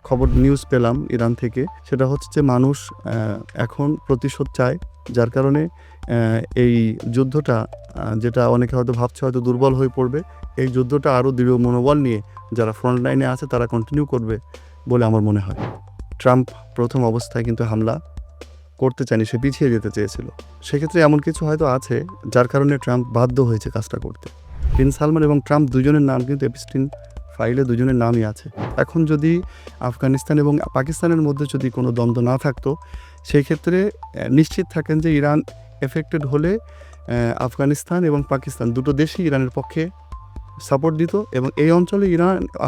খবর নিউজ পেলাম ইরান থেকে, সেটা হচ্ছে যে মানুষ এখন প্রতিশোধ চায়, যার কারণে এই যুদ্ধটা যেটা অনেকে হয়তো ভাবছে হয়তো দুর্বল হয়ে পড়বে, এই যুদ্ধটা আরও দৃঢ় মনোবল নিয়ে যারা ফ্রন্ট লাইনে আছে তারা কন্টিনিউ করবে বলে আমার মনে হয়। ট্রাম্প প্রথম অবস্থায় কিন্তু হামলা করতে চায়নি, সে পিছিয়ে যেতে চেয়েছিল। সেক্ষেত্রে এমন কিছু হয়তো আছে যার কারণে ট্রাম্প বাধ্য হয়েছে কাজটা করতে। প্রিন্স সালমান এবং ট্রাম্প দুজনের নাম কিন্তু এপস্টিন ফাইলে দুজনের নামই আছে। এখন যদি আফগানিস্তান এবং পাকিস্তানের মধ্যে যদি কোনো দ্বন্দ্ব না থাকতো, সেই ক্ষেত্রে নিশ্চিত থাকেন যে ইরান এফেক্টেড হলে আফগানিস্তান এবং পাকিস্তান দুটো দেশই ইরানের পক্ষে সাপোর্ট দিত, এবং এই অঞ্চলে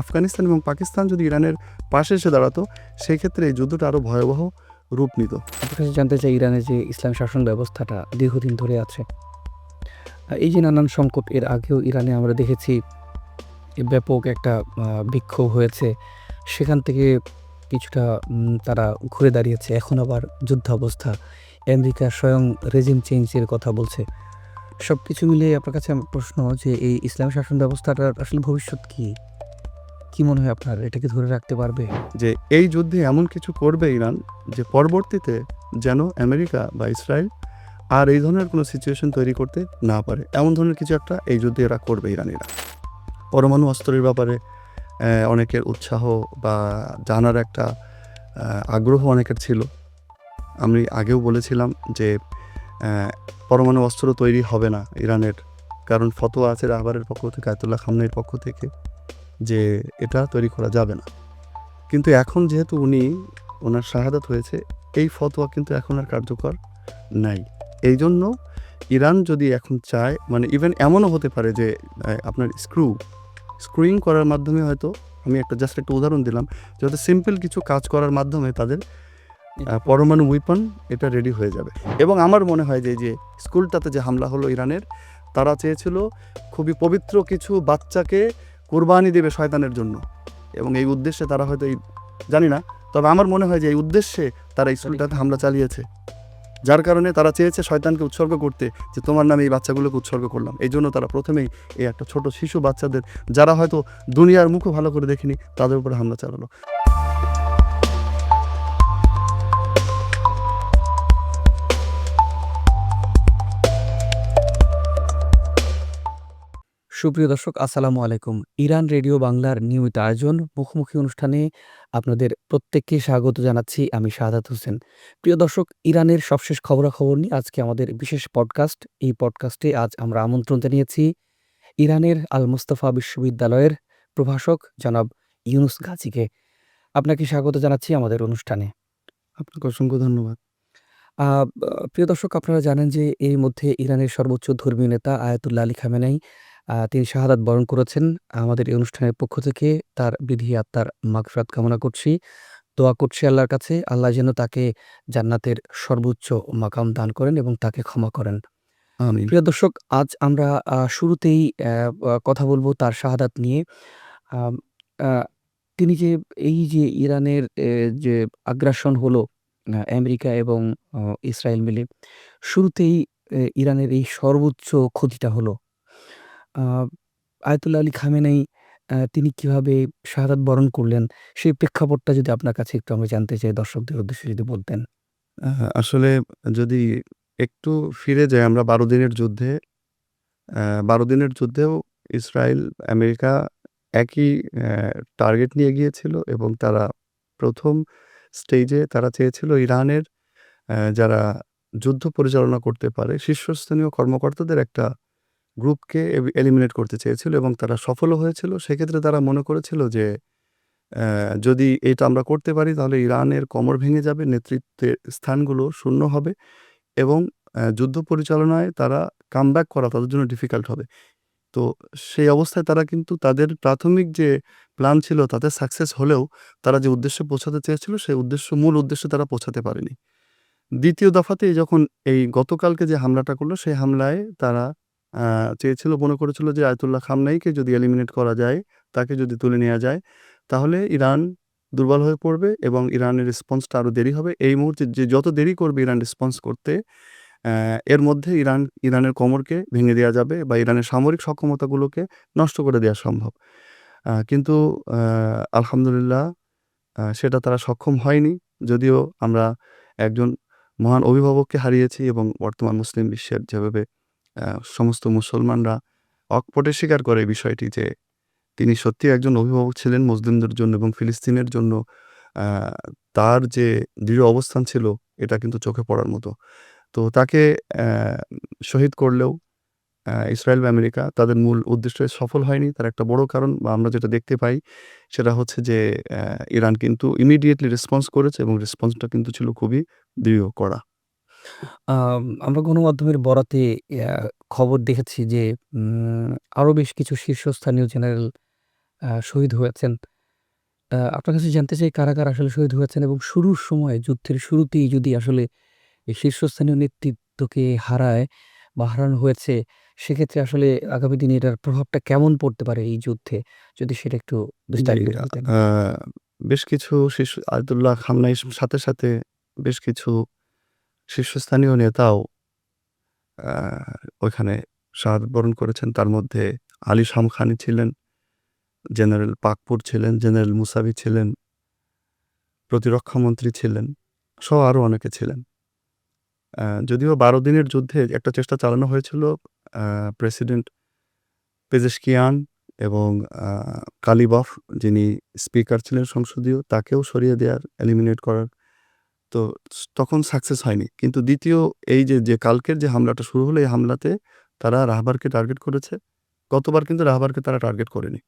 আফগানিস্তান এবং পাকিস্তান যদি ইরানের পাশে এসে দাঁড়াতো, সেই ক্ষেত্রে এই যুদ্ধটা আরও ভয়াবহ রূপ নিত। আপনার কাছে জানতে চাই, ইরানের যে ইসলাম শাসন ব্যবস্থাটা দীর্ঘদিন ধরে আছে, এই যে নানান সংকট, এর আগেও ইরানে আমরা দেখেছি ব্যাপক একটা বিক্ষোভ হয়েছে, সেখান থেকে কিছুটা তারা ঘুরে দাঁড়িয়েছে, এখন আবার যুদ্ধাবস্থা, আমেরিকা স্বয়ং রেজিম চেঞ্জের কথা বলছে। সব কিছু মিলিয়ে আপনার কাছে আমার প্রশ্ন যে এই ইসলাম শাসন ব্যবস্থাটার আসলে ভবিষ্যৎ কী মনে হয় আপনার? এটাকে ধরে রাখতে পারবে? যে এই যুদ্ধে এমন কিছু করবে ইরান যে পরবর্তীতে যেন আমেরিকা বা ইসরায়েল আর এই ধরনের কোনো সিচুয়েশন তৈরি করতে না পারে, এমন ধরনের কিছু একটা এই যুদ্ধে এরা করবে ইরানিরা। পরমাণু অস্ত্রের ব্যাপারে অনেকের উৎসাহ বা জানার একটা আগ্রহ অনেকের ছিল। আমি আগেও বলেছিলাম যে পরমাণু অস্ত্র তৈরি হবে না ইরানের, কারণ ফতোয়া আছে রাহবারের পক্ষ থেকে, আয়াতুল্লাহ খামনেইর পক্ষ থেকে, যে এটা তৈরি করা যাবে না। কিন্তু এখন যেহেতু ওনার শাহাদাত হয়েছে, এই ফতোয়া কিন্তু এখন আর কার্যকর নাই। এই জন্য ইরান যদি এখন চায়, মানে ইভেন এমনও হতে পারে যে আপনার স্ক্রুইং করার মাধ্যমে, হয়তো আমি জাস্ট একটা উদাহরণ দিলাম, যাতে সিম্পল কিছু কাজ করার মাধ্যমে তাদের পরমাণু উইপন এটা রেডি হয়ে যাবে। এবং আমার মনে হয় যে স্কুলটাতে যে হামলা হলো ইরানের, তারা চেয়েছিল খুবই পবিত্র কিছু বাচ্চাকে কোরবানি দেবে শয়তানের জন্য, এবং এই উদ্দেশ্যে তারা হয়তো জানি না, তবে আমার মনে হয় যে এই উদ্দেশ্যে তারা স্কুলটাতে হামলা চালিয়েছে, যার কারণে তারা চেয়েছে শয়তানকে উৎসর্গ করতে, যে তোমার নামে এই বাচ্চাগুলোকে উৎসর্গ করলাম। এই জন্য তারা প্রথমেই এই একটা ছোট শিশু বাচ্চাদের, যারা হয়তো দুনিয়ার মুখও ভালো করে দেখেনি, তাদের উপরে হামলা চালালো। সুপ্রিয় দর্শক, আসসালামু আলাইকুম। ইরান রেডিও বাংলার নিয়মিত আয়োজন মুখোমুখি অনুষ্ঠানে আপনাদের প্রত্যেককে স্বাগত জানাচ্ছি। আমি শাহাদাত হোসেন। প্রিয় দর্শক, ইরানের সবশেষ খবরাখবর নিয়ে আজকে আমাদের বিশেষ পডকাস্ট। এই পডকাস্টে আজ আমরা আমন্ত্রণ জানিয়েছি ইরানের আল মুস্তাফা বিশ্ববিদ্যালয়ের প্রভাষক জনাব ইউনুস গাজীকে। আপনাকে স্বাগত জানাচ্ছি আমাদের অনুষ্ঠানে। আপনাকে অসংখ্য ধন্যবাদ। আ প্রিয় দর্শক, আপনারা জানেন যে এর মধ্যে ইরানের সর্বোচ্চ ধর্মীয় নেতা আয়াতুল্লাহ আলী খামেনেই তিনি শাহাদাত বরণ করেছেন। আমাদের এই অনুষ্ঠানের পক্ষ থেকে তার বিধি আত্মার মাগফিরাত কামনা করছি। দোয়া করছি আল্লাহর কাছে, আল্লাহ যেন তাকে জান্নাতের সর্বোচ্চ মাকাম দান করেন এবং তাকে ক্ষমা করেন। আমিন। প্রিয় দর্শক, আজ আমরা শুরুতেই কথা বলব তার শাহাদাত নিয়ে। আম আ তিনি যে এই যে ইরানের যে আগ্রাসন হলো আমেরিকা এবং অ ইসরায়েল মিলে, শুরুতেই ইরানের এই সর্বোচ্চ ক্ষতিটা হলো। আ আয়াতুল্লাহ আলী খামেনেই তিনি কিভাবে শাহাদাত বরণ করলেন, সেই প্রেক্ষাপটটা যদি আপনার কাছে একটু আমরা জানতে চাই, দর্শকদের উদ্দেশ্যে যদি বলতেন। আসলে যদি একটু ফিরে যাই আমরা ১২ দিনের যুদ্ধে, ১২ দিনের যুদ্ধেও ইসরায়েল, আমেরিকা একই টার্গেট নিয়ে গিয়েছিল, এবং তারা প্রথম স্টেজে তারা চেয়েছিল ইরানের যারা যুদ্ধ পরিচালনা করতে পারে শীর্ষস্থানীয় কর্মকর্তাদের একটা গ্রুপকে এলিমিনেট করতে চেয়েছিল, এবং তারা সফলও হয়েছিল। সেক্ষেত্রে তারা মনে করেছিল যে যদি এটা আমরা করতে পারি, তাহলে ইরানের কোমর ভেঙে যাবে, নেতৃত্বের স্থানগুলো শূন্য হবে, এবং যুদ্ধ পরিচালনায় তারা কামব্যাক করা তাদের জন্য ডিফিকাল্ট হবে। তো সেই অবস্থায় তারা কিন্তু তাদের প্রাথমিক যে প্ল্যান ছিল তাতে সাকসেস হলেও, তারা যে উদ্দেশ্যে পৌঁছাতে চেয়েছিল সেই মূল উদ্দেশ্যে তারা পৌঁছাতে পারেনি। দ্বিতীয় দফাতে যখন এই গতকালকে যে হামলাটা করলো, সেই হামলায় তারা মনে করেছিল যে আয়াতুল্লাহ খামনেইকে যদি এলিমিনেট করা যায়, তাকে যদি তুলে নেয়া যায়, তাহলে ইরান দুর্বল হয়ে পড়বে এবং ইরানের রেসপন্সটা আরও দেরি হবে। এই মুহূর্তে যে যত দেরি করবে ইরান রেসপন্স করতে, এর মধ্যে ইরানের কোমরকে ভেঙে দেয়া যাবে বা ইরানের সামরিক সক্ষমতাগুলোকে নষ্ট করে দেয়া সম্ভব। কিন্তু আলহামদুলিল্লাহ সেটা তারা সক্ষম হয়নি। যদিও আমরা একজন মহান অভিভাবককে হারিয়েছি এবং বর্তমান মুসলিম বিশ্বের যেভাবে সমস্ত মুসলমানরা অকপটে স্বীকার করে এই বিষয়টি যে তিনি সত্যিই একজন অভিভাবক ছিলেন মুসলিমদের জন্য এবং ফিলিস্তিনের জন্য আ তার যে দৃঢ় অবস্থান ছিল এটা কিন্তু চোখে পড়ার মতো। তো তাকে অ্যা শহীদ করলেও ইসরায়েল বা আমেরিকা তাদের মূল উদ্দেশ্যে সফল হয়নি। তার একটা বড় কারণ বা আমরা যেটা দেখতে পাই সেটা হচ্ছে যে ইরান কিন্তু ইমিডিয়েটলি রেসপন্স করেছে এবং রেসপন্সটা কিন্তু ছিল খুবই দৃঢ়, কড়া। আমরা গণমাধ্যমের বরাতে খবর দেখেছি যে আরো বেশ কিছু শীর্ষস্থানীয় জেনারেল শহীদ হয়েছেন। আপনার কাছে জানতে চাই কারা আসলে শহীদ হয়েছেন এবং শুরুর সময়ে যুদ্ধের শুরুতেই যদি আসলে এই শীর্ষস্থানীয় নেতৃত্বকে হারায় বা হারানো হয়েছে, সেক্ষেত্রে আসলে আগামী দিনে এটার প্রভাবটা কেমন পড়তে পারে এই যুদ্ধে? যদি সেটা একটু জি, বিস্তারিত বলতেন। আ বেশ কিছু শীর্ষ আয়াতুল্লাহ খামনাইর সাথে বেশ কিছু শীর্ষস্থানীয় নেতাও আ ওইখানে শাহাদাত বরণ করেছেন। তার মধ্যে আলী শামখানি ছিলেন, জেনারেল পাকপুর ছিলেন, জেনারেল মুসাভি ছিলেন, প্রতিরক্ষামন্ত্রী ছিলেন, সহ আরো অনেকে ছিলেন। যদিও ১২ দিনের যুদ্ধে একটা চেষ্টা চালানো হয়েছিল আ প্রেসিডেন্ট পেজেশকিয়ান এবং আ কালিবফ যিনি স্পিকার ছিলেন সংসদীয় তাকেও সরিয়ে দেয়ার, এলিমিনেট করার। তো তখন সাকসেস হয়নি। কিন্তু ২য় এই যে কালকের যে হামলাটা শুরু হলো এই হামলাতে তারা রাহবারকে টার্গেট করেছে। গতবার কিন্তু রাহবারকে তারা টার্গেট করেনি।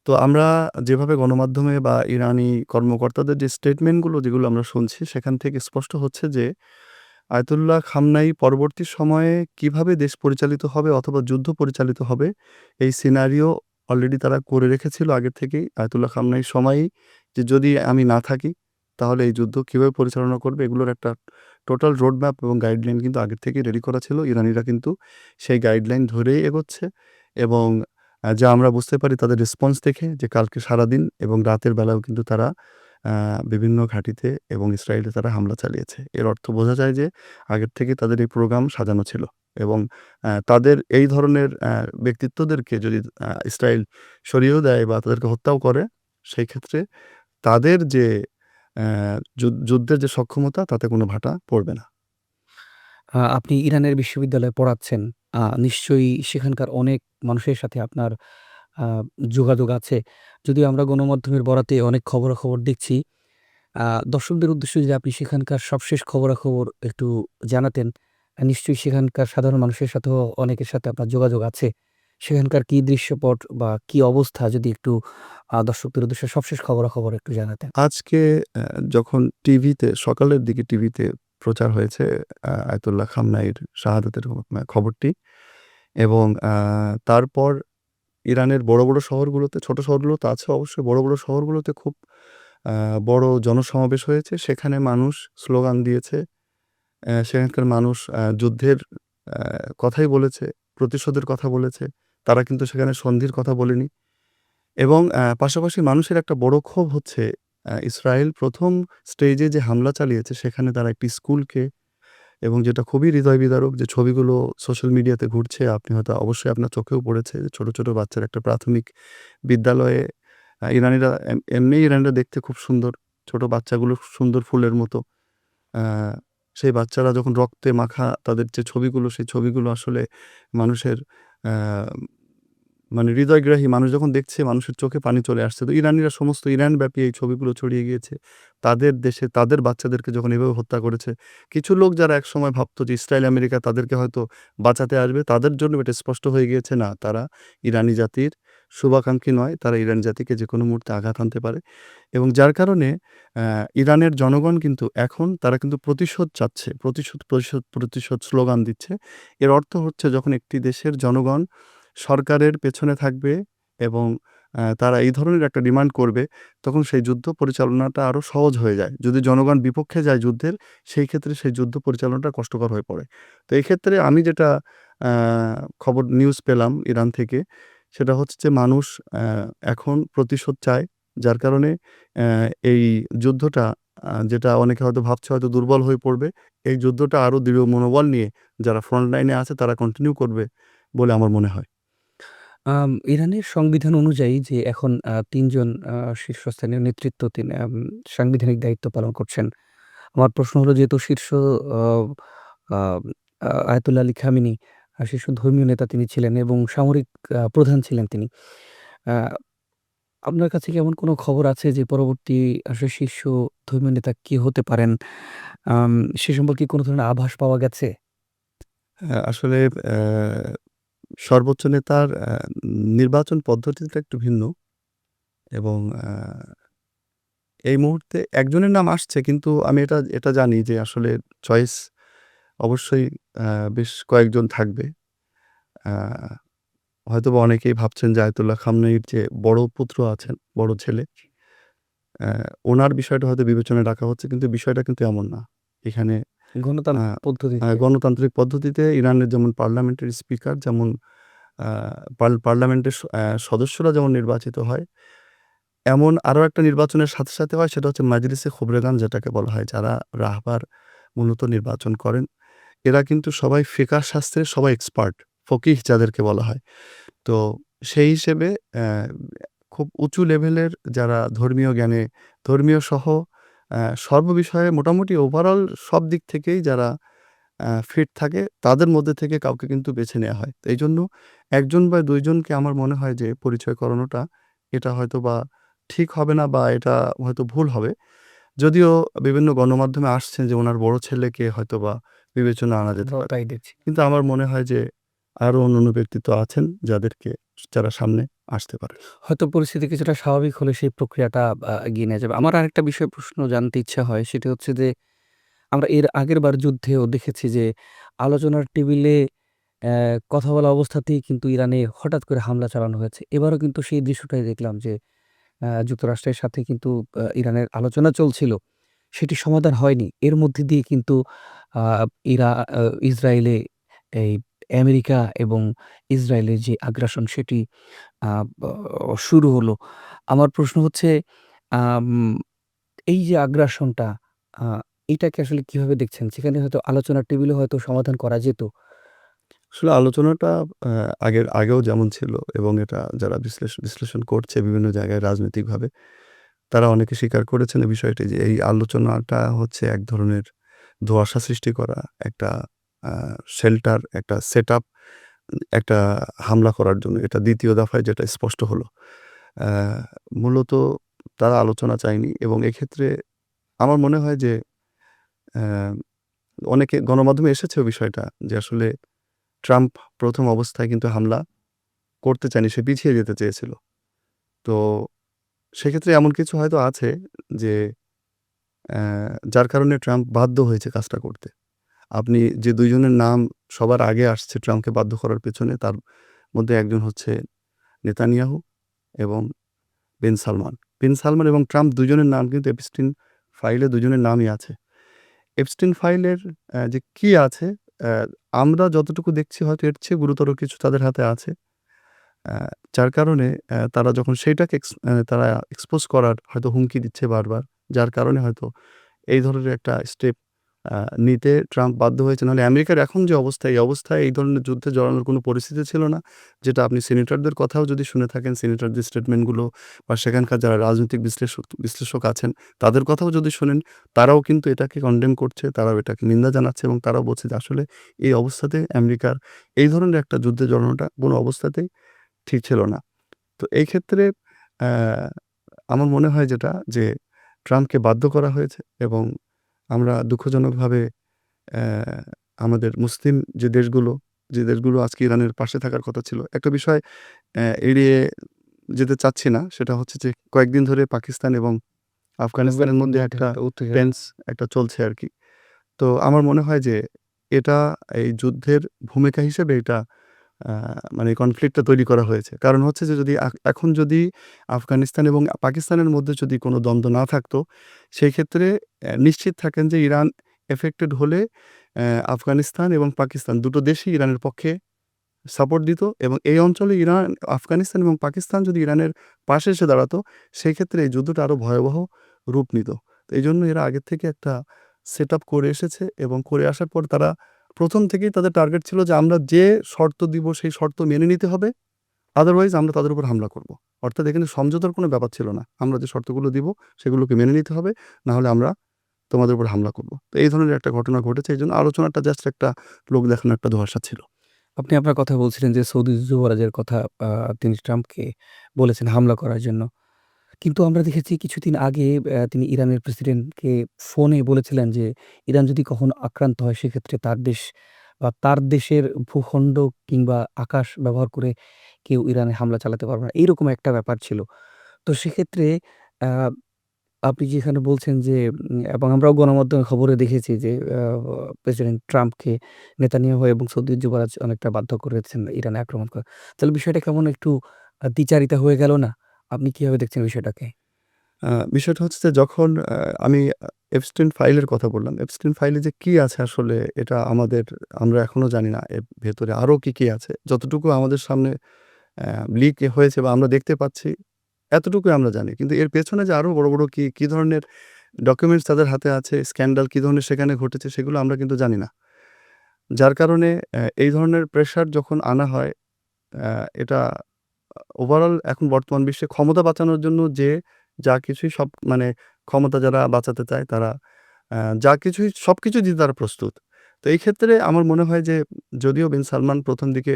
তো আমরা যেভাবে গণমাধ্যমে বা ইরানি কর্মকর্তাদের যে স্টেটমেন্টগুলো যেগুলো আমরা শুনছি সেখান থেকে স্পষ্ট হচ্ছে যে আয়াতুল্লাহ খামনাই পরবর্তী সময়ে কিভাবে দেশ পরিচালিত হবে অথবা যুদ্ধ পরিচালিত হবে এই সিনারিও অলরেডি তারা করে রেখেছিল আগের থেকেই। আয়াতুল্লাহ খামনাইর সময়েই যে যদি আমি না থাকি তাহলে এই যুদ্ধ কিভাবে পরিচালনা করবে এগুলোর একটা টোটাল রোড ম্যাপ এবং গাইডলাইন কিন্তু আগের থেকেই রেডি করা ছিল। ইরানিরা কিন্তু সেই গাইডলাইন ধরেই এগোচ্ছে এবং যা আমরা বুঝতে পারি তাদের রেসপন্স দেখে যে কালকে সারাদিন এবং রাতের বেলাও কিন্তু তারা আ বিভিন্ন ঘাঁটিতে এবং ইসরায়েলে তারা হামলা চালিয়েছে। এর অর্থ বোঝা যায় যে আগের থেকে তাদের এই প্রোগ্রাম সাজানো ছিল এবং তাদের এই ধরনের ব্যক্তিত্বদেরকে যদি ইসরায়েল সরিয়েও দেয় বা তাদেরকে হত্যাও করে, সেই ক্ষেত্রে তাদের যে অ্যা যুদ্ধের যে সক্ষমতা তাতে কোনো ভাটা পড়বে না। আপনি ইরানের বিশ্ববিদ্যালয়ে পড়াচ্ছেন। নিশ্চয়ই সেখানকার অনেক মানুষের সাথে আপনার আ যোগাযোগ আছে। যদিও আমরা গণমাধ্যমের বরাতে অনেক খবরাখবর দেখছি। আ দর্শকদের উদ্দেশ্যে যদি আপনি সেখানকার সবশেষ খবরাখবর একটু জানাতেন। নিশ্চয়ই সেখানকার সাধারণ মানুষের সাথেও অনেকের সাথে আপনার যোগাযোগ আছে। সেখানকার কি দৃশ্যপট বা কি অবস্থা যদি একটু দর্শকদের উদ্দেশ্যে সবশেষ খবরাখবর একটু জানাতেন। আজকে যখন টিভিতে সকালের দিকে টিভিতে প্রচার হয়েছে আয়াতুল্লাহ খামনাইর শাহাদাতের খবরটি এবং তারপর ইরানের বড় শহরগুলোতে, ছোট শহরগুলো তো আছে অবশ্যই, বড় শহরগুলোতে খুব আ বড় জনসমাবেশ হয়েছে। সেখানে মানুষ স্লোগান দিয়েছে। সেখানকার মানুষ যুদ্ধের কথাই বলেছে, প্রতিশোধের কথা বলেছে। তারা কিন্তু সেখানে সন্ধির কথা বলেনি এবং পাশাপাশি মানুষের একটা বড় ক্ষোভ হচ্ছে ইসরায়েল ১ম স্টেজে যে হামলা চালিয়েছে সেখানে তারা একটি স্কুলকে এবং যেটা খুবই হৃদয় বিদারক যে ছবিগুলো সোশ্যাল মিডিয়াতে ঘুরছে, আপনি হয়তো অবশ্যই আপনার চোখেও পড়েছে যে ছোট বাচ্চার একটা প্রাথমিক বিদ্যালয়ে ইরানিরা এমনিই ইরানিরা দেখতে খুব সুন্দর। ছোট বাচ্চাগুলো সুন্দর ফুলের মতো। আ সেই বাচ্চারা যখন রক্তে মাখা তাদের যে ছবিগুলো, সেই ছবিগুলো আসলে মানুষের আ মানে হৃদয়গ্রাহী। মানুষ যখন দেখছে মানুষের চোখে পানি চলে আসছে। তো ইরানিরা সমস্ত ইরানব্যাপী এই ছবিগুলো ছড়িয়ে গিয়েছে। তাদের দেশে তাদের বাচ্চাদেরকে যখন এভাবে হত্যা করেছে, কিছু লোক যারা একসময় ভাবত যে ইসরায়েল, আমেরিকা তাদেরকে হয়তো বাঁচাতে আসবে, তাদের জন্য এটা স্পষ্ট হয়ে গিয়েছে না, তারা ইরানি জাতির শুভাকাঙ্ক্ষী নয়। তারা ইরানি জাতিকে যেকোনো মুহূর্তে আঘাত হানতে পারে এবং যার কারণে ইরানের জনগণ কিন্তু এখন তারা কিন্তু প্রতিশোধ চাচ্ছে। প্রতিশোধ স্লোগান দিচ্ছে। এর অর্থ হচ্ছে যখন একটি দেশের জনগণ সরকারের পেছনে থাকবে এবং তারা এই ধরনের একটা ডিমান্ড করবে, তখন সেই যুদ্ধ পরিচালনাটা আরো সহজ হয়ে যায়। যদি জনগণ বিপক্ষে যায় যুদ্ধের, সেই ক্ষেত্রে সেই যুদ্ধ পরিচালনাটা কষ্টকর হয়ে পড়ে। তো এই ক্ষেত্রে আমি যেটা আ খবর নিউজ পেলাম ইরান থেকে, সেটা হচ্ছে যে মানুষ এখন প্রতিশোধ চায়। যার কারণে এই যুদ্ধটা যেটা অনেকে হয়তো ভাবছে হয়তো দুর্বল হয়ে পড়বে। এই যুদ্ধটা আরো দৃঢ় মনোবল নিয়ে যারা ফ্রন্ট লাইনে আছে তারা কন্টিনিউ করবে বলে আমার মনে হয়। ইরানের সংবিধান অনুযায়ী যে এখন ৩ জন শীর্ষস্থানীয় নেতৃত্ব সাংবিধানিক দায়িত্ব পালন করছেন। আমার প্রশ্ন হলো যেহেতু শীর্ষ আ আ আয়াতুল্লাহ আলী খামেনি শীর্ষ ধর্মীয় নেতা তিনি ছিলেন এবং সামরিক প্রধান ছিলেন তিনি। আ আপনার কাছে কি এমন কোনো খবর আছে যে পরবর্তী আসলে শীর্ষ ধর্মীয় নেতা কে হতে পারেন? আম সে সম্পর্কে কোনো ধরনের আভাস পাওয়া গেছে? আসলে সর্বোচ্চ নেতার নির্বাচন পদ্ধতিটা একটু ভিন্ন এবং এই মুহূর্তে একজনের নাম আসছে, কিন্তু আমি এটা এটা জানি যে আসলে চয়েস অবশ্যই আ বেশ কয়েকজন থাকবে। আ হয়তোবা অনেকেই ভাবছেন যে আয়াতুল্লাহ খামনেয়ির যে বড় পুত্র আছেন, বড় ছেলে, অ্যা উনার বিষয়টা হয়তো বিবেচনায় রাখা হচ্ছে। কিন্তু বিষয়টা কিন্তু এমন না। এখানে আ গণতান্ত্রিক আ পদ্ধতিতে। গণতান্ত্রিক পদ্ধতিতে ইরানের যেমন পার্লামেন্টের স্পিকার, যেমন আ পার্লামেন্টের সদস্যরা যেমন নির্বাচিত হয়, এমন আরো একটা নির্বাচনের সাথে, সাথে হয়, সেটা হচ্ছে মাজলিসে খুবরেগান যেটাকে বলা হয়। যারা রাহবার মূলত নির্বাচন করেন। এরা কিন্তু সবাই ফিকাহ শাস্ত্রে সবাই এক্সপার্ট। ফকিহ যাদেরকে বলা হয়। তো সেই হিসেবে খুব উঁচু লেভেলের যারা ধর্মীয় জ্ঞানে, ধর্মীয় সহ সর্ববিষয়ে মোটামুটি ওভারঅল সব দিক থেকেই যারা ফিট থাকে, তাদের মধ্যে থেকে কাউকে কিন্তু বেছে নেয়া হয়। তো এইজন্য ১ জন বা ২ জনকে আমার মনে হয় যে পরিচয় করানোটা এটা হয়তোবা ঠিক হবে না, বা এটা হয়তো ভুল হবে। যদিও বিভিন্ন গণমাধ্যমে আসছে যে উনার বড় ছেলেকে হয়তোবা বিবেচনায় আনা যেতে আমরাও পারে। তাই দেখছি। কিন্তু আমার মনে হয় যে আরো অন্যান্য ব্যক্তিত্ব আছেন যারা সামনে আসতে পারে। হয়তো পরিস্থিতি কিছুটা স্বাভাবিক হলে সেই প্রক্রিয়াটা এগিয়ে নেয়া যাবে। আমার আরেকটা বিষয় প্রশ্ন জানতে ইচ্ছা হয় সেটি হচ্ছে যে, আমরা এর আগেরবার যুদ্ধেও দেখেছি যে আলোচনার টেবিলে অ্যা কথা বলা অবস্থাতেই কিন্তু ইরানে হঠাৎ করে হামলা চালানো হয়েছে। এবারও কিন্তু সেই দৃশ্যটাই দেখলাম যে যুক্তরাষ্ট্রের সাথে কিন্তু ইরানের আলোচনা চলছিল। সেটি সমাধান হয়নি। এর মধ্যে দিয়ে কিন্তু আ ইরা আ ইসরায়েলে এই আমেরিকা এবং ইসরায়েলের যে আগ্রাসন সেটি আ ব শুরু হলো। আমার প্রশ্ন হচ্ছে আম এই যে আগ্রাসনটা আ এটাকে আসলে কিভাবে দেখছেন? সেখানে হয়তো আলোচনার টেবিলে হয়তো সমাধান করা যেত। আসলে আলোচনাটা আ আগেও যেমন ছিল, এবং এটা যারা বিশ্লেষণ করছে বিভিন্ন জায়গায় রাজনৈতিকভাবে, তারা অনেকে স্বীকার করেছেন এই বিষয়টি, যে এই আলোচনাটা হচ্ছে এক ধরনের ধোঁয়াশা সৃষ্টি করা, একটা আ শেল্টার, একটা সেটআপ, একটা হামলা করার জন্য। এটা ২য় দফায় যেটা স্পষ্ট হলো। আ মূলত তারা আলোচনা চায়নি, এবং এক্ষেত্রে আমার মনে হয় যে অ্যা অনেকে গণমাধ্যমে এসেছেও বিষয়টা, যে আসলে ট্রাম্প ১ম অবস্থায় কিন্তু হামলা করতে চায়নি। সে পিছিয়ে যেতে চেয়েছিল। তো সেক্ষেত্রে এমন কিছু হয়তো আছে যে যার কারণে ট্রাম্প বাধ্য হয়েছে কাজটা করতে। আপনি যে ২ জনের নাম সবার আগে আসছে ট্রাম্পকে বাধ্য করার পেছনে, তার মধ্যে একজন হচ্ছে নেতানিয়াহু এবং বেন সালমান। বেন সালমান এবং ট্রাম্প ২ জনের নাম কিন্তু এপস্টিন ফাইলে ২ জনের নামই আছে। এপস্টিন ফাইলের যে কি আছে, অ্যা আমরা যতটুকু দেখছি হয়তো এর চেয়ে গুরুতর কিছু তাদের হাতে আছে। অ্যা যার কারণে তারা যখন সেইটাকে তারা এক্সপোজ করার হয়তো হুমকি দিচ্ছে বারবার। যার কারণে হয়তো এই ধরনের একটা স্টেপ আ নিতে ট্রাম্প বাধ্য হয়েছে। নাহলে আমেরিকার এখন যে অবস্থা, এই অবস্থায় এই ধরনের যুদ্ধে জড়ানোর কোনো পরিস্থিতি ছিল না। যেটা আপনি সিনেটরদের কথাও যদি শুনে থাকেন, সিনেটরদের স্টেটমেন্টগুলো, বা সেখানকার যারা রাজনৈতিক বিশ্লেষক আছেন, তাদের কথাও যদি শোনেন, তারাও কিন্তু এটাকে কনডেম করছে, তারাও এটাকে নিন্দা জানাচ্ছে, এবং তারাও বলছে যে আসলে এই অবস্থাতে আমেরিকার এই ধরনের একটা যুদ্ধে জড়ানোটা কোনো অবস্থাতেই ঠিক ছিল না। তো এই ক্ষেত্রে অ্যা আমার মনে হয় যেটা, যে ট্রাম্পকে বাধ্য করা হয়েছে, এবং আমরা দুঃখজনকভাবে অ্যা আমাদের মুসলিম যে দেশগুলো আজকে ইরানের পাশে থাকার কথা ছিল। একটা বিষয় এড়িয়ে যেতে চাচ্ছি না। সেটা হচ্ছে যে কয়েকদিন ধরে পাকিস্তান এবং আফগানিস্তানের মধ্যে একটা একটা উত্তেজনা। টেন্স একটা চলছে আরকি। তো আমার মনে হয় যে এটা এই যুদ্ধের ভূমিকা হিসেবে এটা আ মানে কনফ্লিক্টটা তৈরি করা হয়েছে। কারণ হচ্ছে যে যদি এখন যদি আফগানিস্তান এবং পাকিস্তানের মধ্যে যদি কোনো দ্বন্দ্ব না থাকতো, সেই ক্ষেত্রে নিশ্চিত থাকেন যে ইরান এফেক্টেড হলে আফগানিস্তান এবং পাকিস্তান দুটো দেশই ইরানের পক্ষে সাপোর্ট দিত, এবং এই অঞ্চলে আফগানিস্তান এবং পাকিস্তান যদি ইরানের পাশে এসে দাঁড়াতো, সেই ক্ষেত্রে এই যুদ্ধটা আরো ভয়াবহ রূপ নিত। তো এইজন্য এরা আগের থেকে একটা সেটআপ করে এসেছে, এবং করে আসার পর তারা ১ম থেকেই তাদের টার্গেট ছিল যে আমরা যে শর্ত দিব সেই শর্ত মেনে নিতে হবে। আদারওয়াইজ আমরা তাদের উপর হামলা করব। অর্থাৎ এখানে সমঝোতার কোনো ব্যাপার ছিল না। আমরা যে শর্তগুলো দিব সেগুলোকে মেনে নিতে হবে। না হলে আমরা তোমাদের উপর হামলা করব। তো এই ধরনের একটা ঘটনা ঘটেছে। এইজন্য আলোচনাটা জাস্ট একটা লোক দেখানো একটা ধোঁয়াশা ছিল। আপনি আপনার কথা বলছিলেন যে সৌদি যুবরাজের কথা তিনি ট্রাম্পকে বলেছেন হামলা করার জন্য। কিন্তু আমরা দেখেছি কিছুদিন আগে তিনি ইরানের প্রেসিডেন্টকে ফোনে বলেছিলেন যে ইরান যদি কখনো আক্রান্ত হয় সেক্ষেত্রে তার দেশ বা তার দেশের ভূখণ্ড কিংবা আকাশ ব্যবহার করে কেউ ইরানে হামলা চালাতে পারবে না। এইরকম একটা ব্যাপার ছিল। তো সেক্ষেত্রে আ আপনি যেখানে বলছেন যে এবং আমরাও গণমাধ্যমে খবরে দেখেছি যে প্রেসিডেন্ট ট্রাম্পকে নেতানিয়াহু এবং সৌদি যুবরাজ অনেকটা বাধ্য করেছেন ইরানে আক্রমণ করা। তাহলে বিষয়টা কেমন একটু দ্বিচারিতা হয়ে গেল না? আপনি কিভাবে দেখছেন বিষয়টাকে? বিষয়টা হচ্ছে যে যখন আমি এপস্টেইন ফাইলের কথা বললাম। এপস্টেইন ফাইলে যে কি আছে আসলে এটা আমরা এখনো জানি না। এর ভেতরে আরো কি আছে। যতটুকু আমাদের সামনে লিক হয়েছে বা আমরা দেখতে পাচ্ছি এতটুকুই আমরা জানি। কিন্তু এর পেছনে যে আরো বড়, বড় কি ধরনের ডকুমেন্টস তাদের হাতে আছে, স্ক্যান্ডাল কি ধরনের সেখানে ঘটেছে সেগুলো আমরা কিন্তু জানি না। যার কারণে এই ধরনের প্রেশার যখন আনা হয় এটা ওভারঅল এখন বর্তমান বিশ্বে ক্ষমতা বাঁচানোর জন্য যা কিছুই সব মানে ক্ষমতা যারা বাঁচাতে চায় তারা যা কিছুই সবকিছু দিতে তারা প্রস্তুত। তো এই ক্ষেত্রে আমার মনে হয় যে যদিও বিন সালমান ১ম দিকে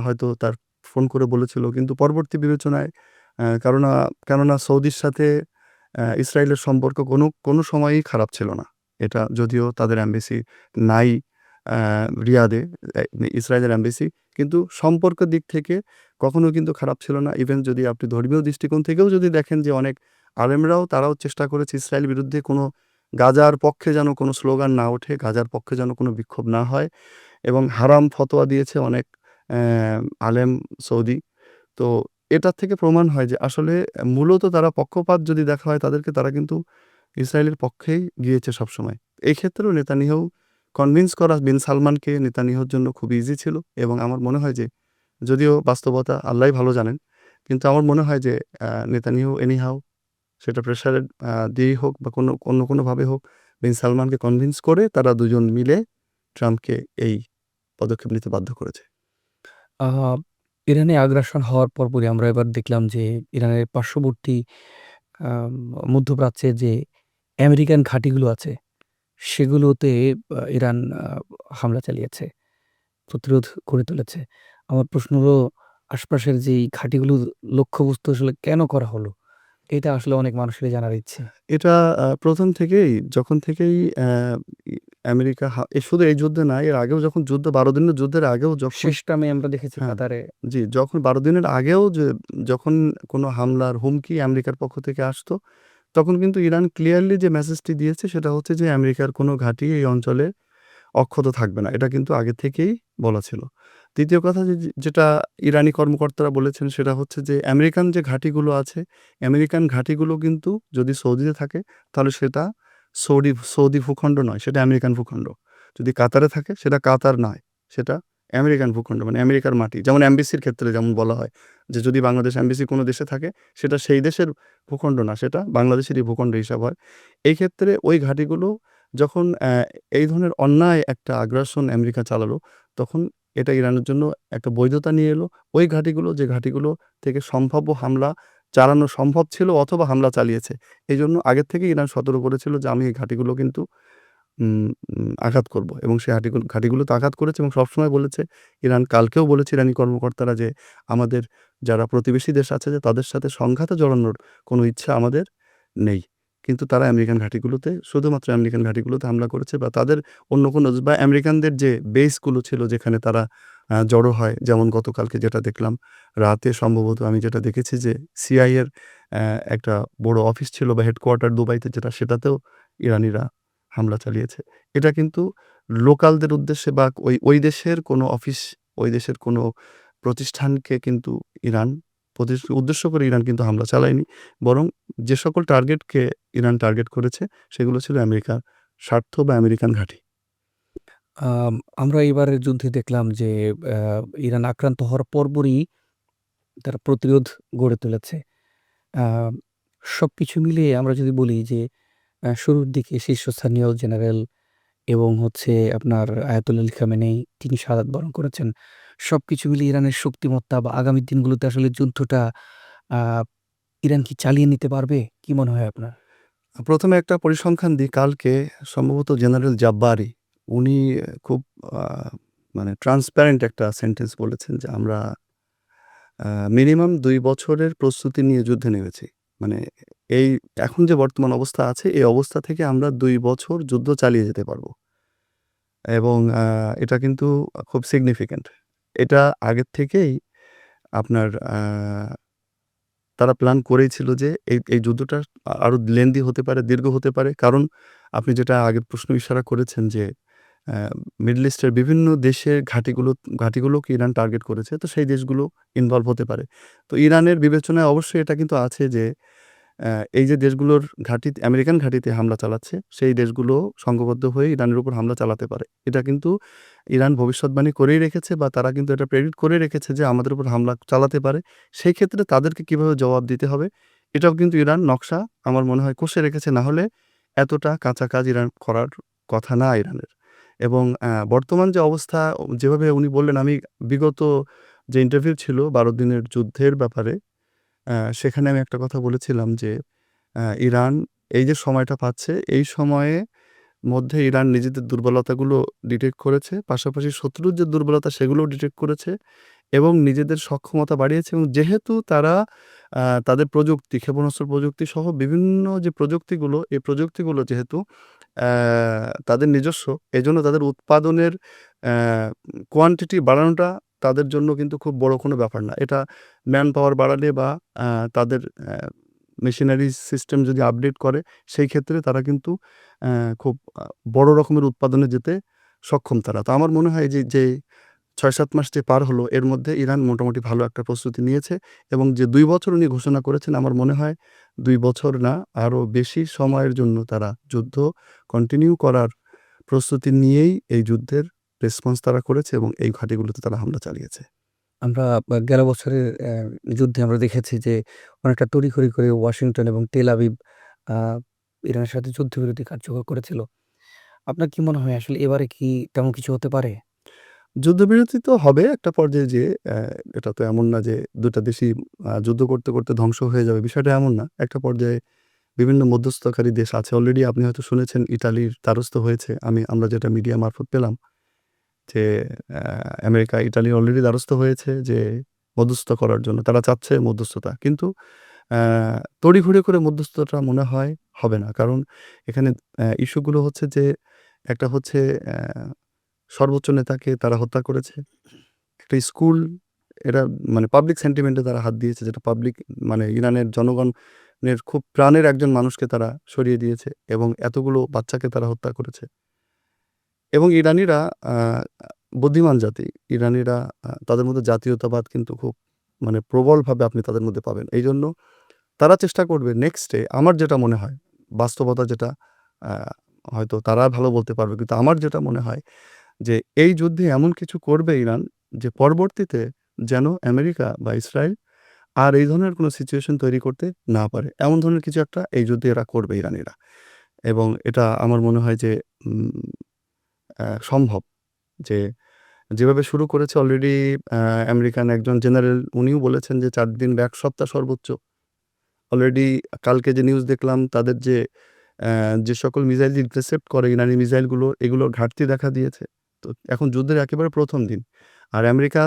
হয়তো তার ফোন করে বলেছিল কিন্তু পরবর্তী বিবেচনায় কেননা সৌদির সাথে ইসরায়েলের সম্পর্ক কোনো সময়ই খারাপ ছিল না। এটা যদিও তাদের এমবাসি নাই আ রিয়াদে, এ ইসরায়েলের এমবাসি। কিন্তু সম্পর্কের দিক থেকে কখনো কিন্তু খারাপ ছিল না। ইভেন যদি আপনি ধর্মীয় দৃষ্টিকোণ থেকেও যদি দেখেন যে অনেক আলেমরাও তারাও চেষ্টা করেছে ইসরায়েল বিরুদ্ধে কোনো গাজার পক্ষে যেন কোনো স্লোগান না ওঠে, গাজার পক্ষে যেন কোনো বিক্ষোভ না হয় এবং হারাম ফতোয়া দিয়েছে অনেক আলেম সৌদি। তো এটার থেকে প্রমাণ হয় যে আসলে মূলত তারা পক্ষপাত যদি দেখা হয় তারা কিন্তু ইসরায়েলের পক্ষেই গিয়েছে সবসময়। এই ক্ষেত্রেও নেতানিয়াহু কনভিন্স করা বিন সালমানকে নেতানিয়াহুর জন্য খুব ইজি ছিল এবং আমার মনে হয় যে যদিও বাস্তবতা আল্লাহই ভালো জানেন। কিন্তু আমার মনে হয় যে নেতানিয়াহু এনিহাউ সেটা প্রেশারে দিয়েই হোক বা অন্য কোনোভাবে হোক বিন সালমানকে কনভিন্স করে তারা দুজন মিলে ট্রাম্পকে এই পদক্ষেপ নিতে বাধ্য করেছে। আ ইরানে আগ্রাসন হওয়ার পরপরই আমরা এবার দেখলাম যে ইরানের পার্শ্ববর্তী আম মধ্যপ্রাচ্যে যে আমেরিকান ঘাঁটিগুলো আছে সেগুলোতে ইরান হামলা চালিয়েছে, প্রতিরোধ গড়ে তুলেছে। আমার প্রশ্ন হলো আশপাশের যেই ঘাঁটিগুলো লক্ষ্যবস্তু আসলে কেন করা হলো? এটা আসলে অনেক মানুষেরই জানার ইচ্ছে। এটা ১ম থেকেই যখন থেকেই ই আমেরিকা শুধু এই যুদ্ধে না, এর আগেও যখন ১২ দিনের যুদ্ধের আগেও যখন শেষ টার্মে আমরা দেখেছি হ্যাঁ, কাতারে জি, যখন ১২ দিনের আগেও যখন কোনো হামলার হুমকি আমেরিকার পক্ষ থেকে আসতো, তখন কিন্তু ইরান ক্লিয়ারলি যে মেসেজটি দিয়েছে সেটা হচ্ছে যে আমেরিকার কোনো ঘাঁটি এই অঞ্চলে অক্ষত থাকবে না। এটা কিন্তু আগে থেকেই বলা ছিল। ২য় কথা যেটা ইরানি কর্মকর্তারা বলেছেন সেটা হচ্ছে যে আমেরিকান যে ঘাঁটিগুলো আছে, আমেরিকান ঘাঁটিগুলো কিন্তু যদি সৌদিতে থাকে তাহলে সেটা সৌদি ভূখণ্ড নয়, সেটা আমেরিকান ভূখণ্ড। যদি কাতারে থাকে সেটা কাতার নয়, সেটা আমেরিকান ভূখণ্ড মানে আমেরিকার মাটি। যেমন এমবাসির ক্ষেত্রে যেমন বলা হয় যে যদি বাংলাদেশ এমবাসি কোনো দেশে থাকে সেটা সেই দেশের ভূখণ্ড না, সেটা বাংলাদেশেরই ভূখণ্ড হিসাব হয়। এই ক্ষেত্রে ওই ঘাঁটিগুলো যখন এই ধরনের অন্যায় একটা আগ্রাসন আমেরিকা চালালো, তখন এটা ইরানের জন্য একটা বৈধতা নিয়ে এলো। ওই ঘাঁটিগুলো যে ঘাঁটিগুলো থেকে সম্ভাব্য হামলা চালানো সম্ভব ছিল অথবা হামলা চালিয়েছে। এজন্য আগের থেকেই ইরান সতর্ক করেছিল যে আমি এই ঘাঁটিগুলো কিন্তু উম উম আঘাত করব এবং সেই ঘাঁটিগুলোতে আঘাত করেছে এবং সবসময় বলেছে ইরান কালকেও বলেছে ইরানি কর্মকর্তারা যে আমাদের যারা প্রতিবেশী দেশ আছে যে তাদের সাথে সংঘাতে জড়ানোর কোনো ইচ্ছা আমাদের নেই। কিন্তু তারা শুধুমাত্র আমেরিকান ঘাঁটিগুলোতে হামলা করেছে বা তাদের অন্য কোনো বা আমেরিকানদের যে বেসগুলো ছিল যেখানে তারা জড়ো হয় যেমন গতকালকে যেটা দেখলাম রাতে সম্ভবত আমি যেটা দেখেছি যে সিআইএ এর একটা বড় অফিস ছিল বা হেডকোয়ার্টার দুবাইতে সেটাতেও ইরানিরা হামলা চালিয়েছে। এটা কিন্তু লোকালদের উদ্দেশ্যে বা ওই দেশের কোনো অফিস, ওই দেশের কোনো প্রতিষ্ঠানকে কিন্তু ইরান উদ্দেশ্য করে ইরান কিন্তু হামলা চালায়নি। বরং যে সকল টার্গেটকে ইরান টার্গেট করেছে সেগুলো ছিল আমেরিকার স্বার্থ বা আমেরিকান ঘাঁটি। আম আমরা এবারের যুদ্ধে দেখলাম যে আ ইরান আক্রান্ত হওয়ার পরপরই তারা প্রতিরোধ গড়ে তুলেছে। আ সবকিছু মিলিয়ে আমরা যদি বলি যে শুরুর দিকে শীর্ষস্থানীয় জেনারেল এবং হচ্ছে আপনার আয়াতুল্লাহ আলী খামেনেই তিনি শাহাদাত বরণ করেছেন। সবকিছু মিলিয়ে ইরানের শক্তিমত্তা বা আগামী দিনগুলোতে আসলে যুদ্ধটা আ ইরান কি চালিয়ে নিতে পারবে? কি মনে হয় আপনার? প্রথমে একটা পরিসংখ্যান দিই। কালকে সম্ভবত জেনারেল জাব্বারি উনি খুব আ মানে ট্রান্সপারেন্ট একটা সেন্টেন্স বলেছেন যে, "আমরা মিনিমাম ২ বছরের প্রস্তুতি নিয়ে যুদ্ধে নেমেছি।" মানে এই এখন যে বর্তমান অবস্থা আছে, এই অবস্থা থেকে আমরা ২ বছর যুদ্ধ চালিয়ে যেতে পারব। এবং এটা কিন্তু খুব সিগনিফিক্যান্ট। এটা আগের থেকেই আপনার তারা প্ল্যান করেই ছিল যে এই যুদ্ধটা আরো লেন্দি হতে পারে, দীর্ঘ হতে পারে। কারণ আপনি যেটা আগের প্রশ্ন ইশারা করেছেন যে অ্যা মিডল ইস্টের বিভিন্ন দেশের ঘাঁটিগুলোকে ইরান টার্গেট করেছে। তো সেই দেশগুলো ইনভলভ হতে পারে। তো ইরানের বিবেচনায় অবশ্যই এটা কিন্তু আছে যে এই যে দেশগুলোর আমেরিকান ঘাঁটিতে হামলা চালাচ্ছে, সেই দেশগুলো সংঘবদ্ধ হয়ে ইরানের উপর হামলা চালাতে পারে। এটা কিন্তু ইরান ভবিষ্যৎবাণী করেই রেখেছে বা তারা কিন্তু এটা প্রেডিক্ট করে রেখেছে যে আমাদের উপর হামলা চালাতে পারে। সেই ক্ষেত্রে তাদেরকে কিভাবে জবাব দিতে হবে, এটাও কিন্তু ইরান নকশা আমার মনে হয় কষে রেখেছে। না হলে এতটা কাঁচা কাজ ইরান করার কথা না ইরানের। এবং বর্তমান যে অবস্থা যেভাবে উনি বললেন, আমি বিগত যে ইন্টারভিউ ছিল ১২ দিনের যুদ্ধের ব্যাপারে সেখানে আমি একটা কথা বলেছিলাম যে ইরান এই যে সময়টা পাচ্ছে, এই সময়ে মধ্যে ইরান নিজেদের দুর্বলতাগুলো ডিটেক্ট করেছে। পাশাপাশি শত্রুর যে দুর্বলতা সেগুলোও ডিটেক্ট করেছে এবং নিজেদের সক্ষমতা বাড়িয়েছে এবং যেহেতু তারা তাদের প্রযুক্তি, ক্ষেপণাস্ত্র প্রযুক্তি সহ বিভিন্ন যে প্রযুক্তিগুলো, এই প্রযুক্তিগুলো যেহেতু অ্যা তাদের নিজস্ব, এজন্য তাদের উৎপাদনের অ্যা কোয়ান্টিটি বাড়ানোটা তাদের জন্য কিন্তু খুব বড় কোনো ব্যাপার না। এটা ম্যান পাওয়ার বাড়ালে বা তাদের মেশিনারি সিস্টেম যদি আপডেট করে, সেই ক্ষেত্রে তারা কিন্তু খুব বড় রকমের উৎপাদনে যেতে সক্ষম তারা। তো আমার মনে হয় যে ৬-৭ মাস যে পার হলো, এর মধ্যে ইরান মোটামুটি ভালো একটা প্রস্তুতি নিয়েছে এবং যে ২ বছর উনি ঘোষণা করেছেন, আমার মনে হয় ২ বছর না, আরো বেশি সময়ের জন্য তারা যুদ্ধ কন্টিনিউ করার প্রস্তুতি নিয়েই এই যুদ্ধের রেসপন্স তারা করেছে এবং এই ঘাঁটিগুলোতে তারা হামলা চালিয়েছে। আমরা গেল বছরের যুদ্ধে আমরা দেখেছি যে অনেকটা তড়িঘড়ি করে ওয়াশিংটন এবং তেল আবিব আ ইরানের সাথে যুদ্ধবিরতি কার্যকর করেছিল। আপনার কি মনে হয় আসলে এবারে কি তেমন কিছু হতে পারে? যুদ্ধবিরতি তো হবে একটা পর্যায়ে যেয়ে। এটা তো এমন না যে ২ টা দেশই যুদ্ধ করতে, করতে ধ্বংস হয়ে যাবে। বিষয়টা এমন না। একটা পর্যায়ে বিভিন্ন মধ্যস্থতাকারী দেশ আছে। অলরেডি আপনি হয়তো শুনেছেন ইটালির দ্বারস্থ হয়েছে। আমরা যেটা মিডিয়া মারফত পেলাম যে আমেরিকা, ইটালি অলরেডি দ্বারস্থ হয়েছে যে মধ্যস্থতা করার জন্য। তারা চাচ্ছে মধ্যস্থতা। কিন্তু অ্যা তড়িঘড়ি করে মধ্যস্থতা মনে হয় হবে না। কারণ এখানে ইস্যুগুলো হচ্ছে যে একটা হচ্ছে সর্বোচ্চ নেতাকে তারা হত্যা করেছে। একটা স্কুল, এরা মানে পাবলিক সেন্টিমেন্ট এ তারা হাত দিয়েছে, যেটা পাবলিক মানে ইরানের জনগণের খুব প্রাণের একজন মানুষকে তারা সরিয়ে দিয়েছে এবং এতগুলো বাচ্চাকে তারা হত্যা করেছে। এবং ইরানিরা আ বুদ্ধিমান জাতি। ইরানিরা তাদের মধ্যে জাতীয়তাবাদ কিন্তু খুব মানে প্রবলভাবে আপনি তাদের মধ্যে পাবেন। এইজন্য তারা চেষ্টা করবে নেক্সট ডে, আমার যেটা মনে হয়, বাস্তবতা যেটা আ হয়তো তারা ভালো বলতে পারবে। কিন্তু আমার যেটা মনে হয় যে এই যুদ্ধে এমন কিছু করবে ইরান যে পরবর্তীতে যেন আমেরিকা বা ইসরায়েল আর এই ধরনের কোনো সিচুয়েশন তৈরি করতে না পারে। এমন ধরনের কিছু একটা এই যুদ্ধে এরা করবে ইরানিরা। এবং এটা আমার মনে হয় যে উম সম্ভব। যে যেভাবে শুরু করেছে অলরেডি আ আমেরিকান একজন জেনারেল উনিও বলেছেন যে ৪ দিন বা ১ সপ্তাহ সর্বোচ্চ। অলরেডি কালকে যে নিউজ দেখলাম তাদের যে সকল মিসাইল ইন্টারসেপ্ট করে ইরানি মিসাইলগুলো, এগুলোর ঘাটতি দেখা দিয়েছে। তো এখন যুদ্ধের একেবারে ১ম দিন। আর আমেরিকা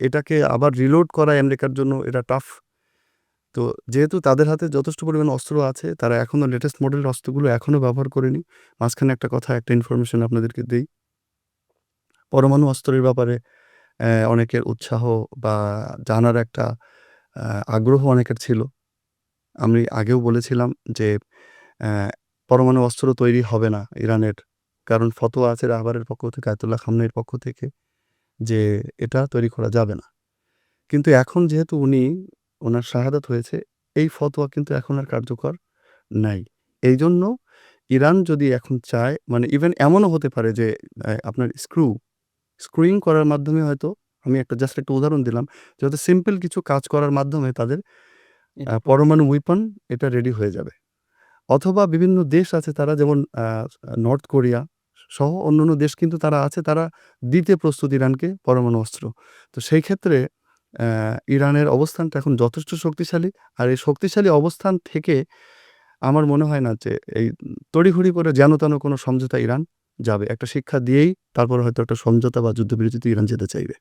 এটাকে আবার রিলোড করা আমেরিকার জন্য এটা টাফ। তো যেহেতু তাদের হাতে যথেষ্ট পরিমাণে অস্ত্র আছে, তারা এখনো লেটেস্ট মডেলের অস্ত্রগুলো এখনো ব্যবহার করেনি। মাঝখানে একটা ইনফরমেশন আপনাদেরকে দেই। পরমাণু অস্ত্রের ব্যাপারে অনেকের উৎসাহ বা জানার একটা আ আগ্রহ অনেকের ছিল। আমি আগেও বলেছিলাম যে অ্যা পরমাণু অস্ত্র তৈরি হবে না ইরানের। কারণ ফতোয়া আছে রাহবারের পক্ষ থেকে, আয়াতুল্লাহ খামনেয়ির পক্ষ থেকে যে এটা তৈরি করা যাবে না। কিন্তু এখন যেহেতু উনার শাহাদাত হয়েছে, এই ফতোয়া কিন্তু এখন আর কার্যকর নাই। এইজন্য ইরান যদি এখন চায়, মানে ইভেন এমনও হতে পারে যে আপনার স্ক্রুইং করার মাধ্যমে হয়তো, আমি জাস্ট একটা উদাহরণ দিলাম, যে হয়তো সিম্পল কিছু কাজ করার মাধ্যমে তাদের পরমাণু ওয়েপন এটা রেডি হয়ে যাবে। অথবা বিভিন্ন দেশ আছে তারা যেমন নর্থ কোরিয়া সহ অন্যান্য দেশ কিন্তু তারা আছে, তারা দিতে প্রস্তুত ইরানকে পরমাণু অস্ত্র। তো সেই ক্ষেত্রে ইরানের অবস্থানটা এখন যথেষ্ট শক্তিশালী। আর এই শক্তিশালী অবস্থান থেকে আমার মনে হয় না যে এই তড়িঘড়ি করে যেন-তেন কোনো সমঝোতা ইরান যাবে। একটা শিক্ষা দিয়েই তারপরে হয়তো একটা সমঝোতা বা যুদ্ধবিরতিতে ইরান যেতে চাইবে।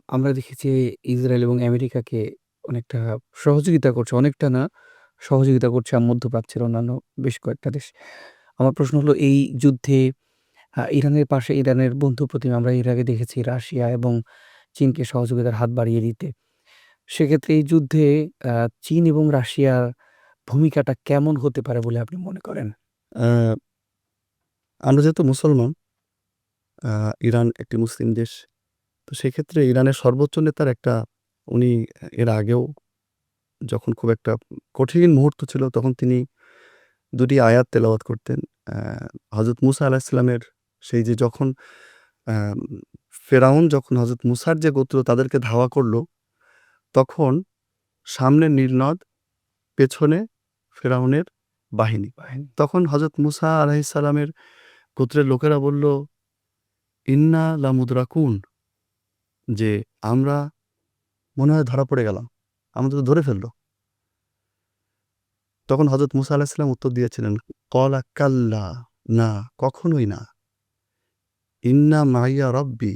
আমরা দেখেছি ইসরায়েল এবং আমেরিকাকে অনেকটা সহযোগিতা করছে, অনেকটা না, সহযোগিতা করছে মধ্যপ্রাচ্যের অন্যান্য বেশ কয়েকটা দেশ। আমার প্রশ্ন হলো এই যুদ্ধে ইরানের পাশে ইরানের বন্ধুপ্রতিম আমরা এর আগে দেখেছি রাশিয়া এবং চীনকে সহযোগিতার হাত বাড়িয়ে দিতে। সেক্ষেত্রে এই যুদ্ধে আ চীন এবং রাশিয়ার ভূমিকাটা কেমন হতে পারে বলে আপনি মনে করেন? আ আমরা যেহেতু মুসলমান, আ ইরান একটি মুসলিম দেশ। তো সেক্ষেত্রে ইরানের সর্বোচ্চ নেতার একটা উনি এর আগেও যখন খুব একটা কঠিন মুহূর্ত ছিল তখন তিনি ২ টি আয়াত তেলাওয়াত করতেন। আ হযরত মুসা আলাইহিস সালামের সেই যে যখন আম ফেরাউন যখন হযরত মুসার যে গোত্র তাদেরকে ধাওয়া করল, তখন সামনে নীল নদ, পেছনে ফেরাউনের বাহিনী। বাহিনী। তখন হযরত মুসা আলাইহিস সালামের গোত্রের লোকেরা বলল, "ইন্না লামুদরাকুন" যে আমরা মনে হয় ধরা পড়ে গেলাম। আমাদের তো ধরে ফেলল। তখন হযরত মুসা আলাইহিস সালাম উত্তর দিয়েছিলেন, "ক্বালা কাল্লা" না, কখনোই না। "ইন্না মাইয়া রব্বি"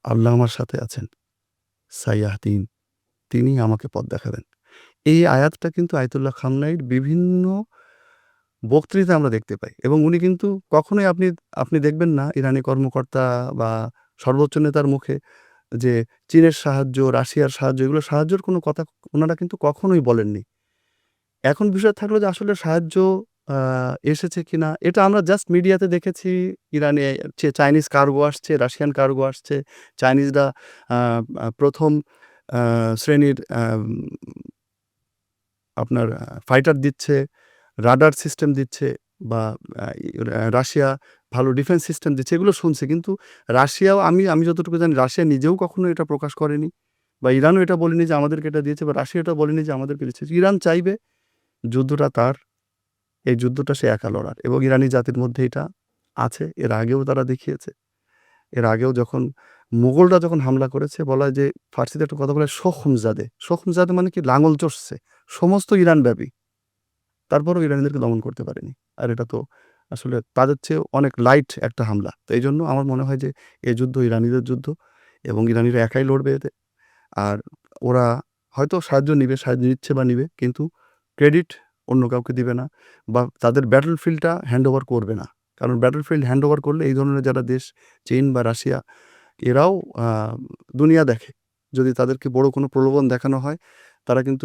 আল্লাহ আমার সাথে আছেন। "সাইয়াহদিন" তিনি আমাকে পথ দেখাবেন। এই আয়াতটা কিন্তু আয়াতুল্লাহ খামনাইর বিভিন্ন বক্তৃতায় আমরা দেখতে পাই এবং উনি কিন্তু কখনোই আপনি দেখবেন না ইরানি কর্মকর্তা বা সর্বোচ্চ নেতার মুখে যে চীনের সাহায্য, রাশিয়ার সাহায্য, এগুলো সাহায্যের কোনো কথা উনারা কিন্তু কখনোই বলেননি। এখন বিষয় থাকলো যে আসলে সাহায্য আ এসেছে কিনা এটা আমরা জাস্ট মিডিয়াতে দেখেছি। ইরানে চাইনিজ কার্গো আসছে, রাশিয়ান কার্গো আসছে। চাইনিজরা আ আ ১ম আ শ্রেণীর আপনার ফাইটার দিচ্ছে, রাডার সিস্টেম দিচ্ছে বা আ ই রাশিয়া ভালো ডিফেন্স সিস্টেম দিচ্ছে। এগুলো শুনছি। কিন্তু রাশিয়াও আমি যতটুকু জানি রাশিয়া নিজেও কখনো এটা প্রকাশ করেনি বা ইরানও এটা বলেনি যে আমাদেরকে এটা দিয়েছে বা রাশিয়া এটা বলেনি যে আমাদেরকে দিচ্ছে। ইরান চাইবে যুদ্ধটা তার, এই যুদ্ধটা সে একা লড়ার এবং ইরানি জাতির মধ্যে এটা আছে। এর আগেও তারা দেখিয়েছে। এর আগেও যখন মুঘলরা যখন হামলা করেছে বলা হয় যে ফার্সিতে একটা কথা বলে শখুমজাদে। শখুমজাদে মানে কি লাঙল চড়ছে। সমস্ত ইরানব্যাপী। তারপরেও ইরানিদেরকে দমন করতে পারেনি। আর এটা তো আসলে তাদের চেয়েও অনেক লাইট একটা হামলা। তো এইজন্য আমার মনে হয় যে এই যুদ্ধ ইরানিদের যুদ্ধ এবং ইরানিরা একাই লড়বে এতে। আর ওরা হয়তো সাহায্য নিবে, সাহায্য নিচ্ছে বা নিবে কিন্তু ক্রেডিট অন্য কাউকে দিবে না বা তাদের ব্যাটল ফিল্ডটা হ্যান্ড ওভার করবে না। কারণ ব্যাটল ফিল্ড হ্যান্ড ওভার করলে এই ধরনের যারা দেশ চীন বা রাশিয়া এরাও আ দুনিয়া দেখে। যদি তাদেরকে বড় কোনো প্রলোভন দেখানো হয়, তারা কিন্তু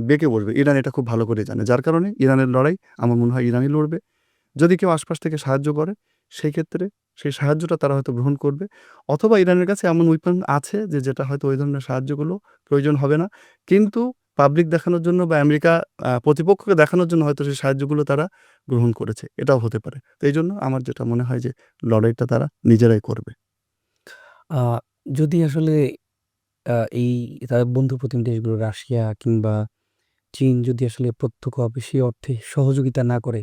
বেঁকে বসবে। ইরান এটা খুব ভালো করে জানে। যার কারণে ইরানের লড়াই আমার মনে হয় ইরানই লড়বে। যদি কেউ আশপাশ থেকে সাহায্য করে, সেই ক্ষেত্রে সেই সাহায্যটা তারা হয়তো গ্রহণ করবে। অথবা ইরানের কাছে এমন ওয়েপন আছে যে যেটা হয়তো ওই ধরনের সাহায্যগুলো প্রয়োজন হবে না। কিন্তু পাবলিক দেখানোর জন্য বা আমেরিকা প্রতিপক্ষকে দেখানোর জন্য হয়তো সেই সাহায্যগুলো তারা গ্রহণ করেছে। এটাও হতে পারে। তো এইজন্য আমার যেটা মনে হয় যে লড়াইটা তারা নিজেরাই করবে। আ যদি আসলে এই তাদের বন্ধুপ্রতিম দেশগুলো রাশিয়া কিংবা চীন যদি আসলে প্রত্যক্ষ বা বেশি অর্থে সহযোগিতা না করে,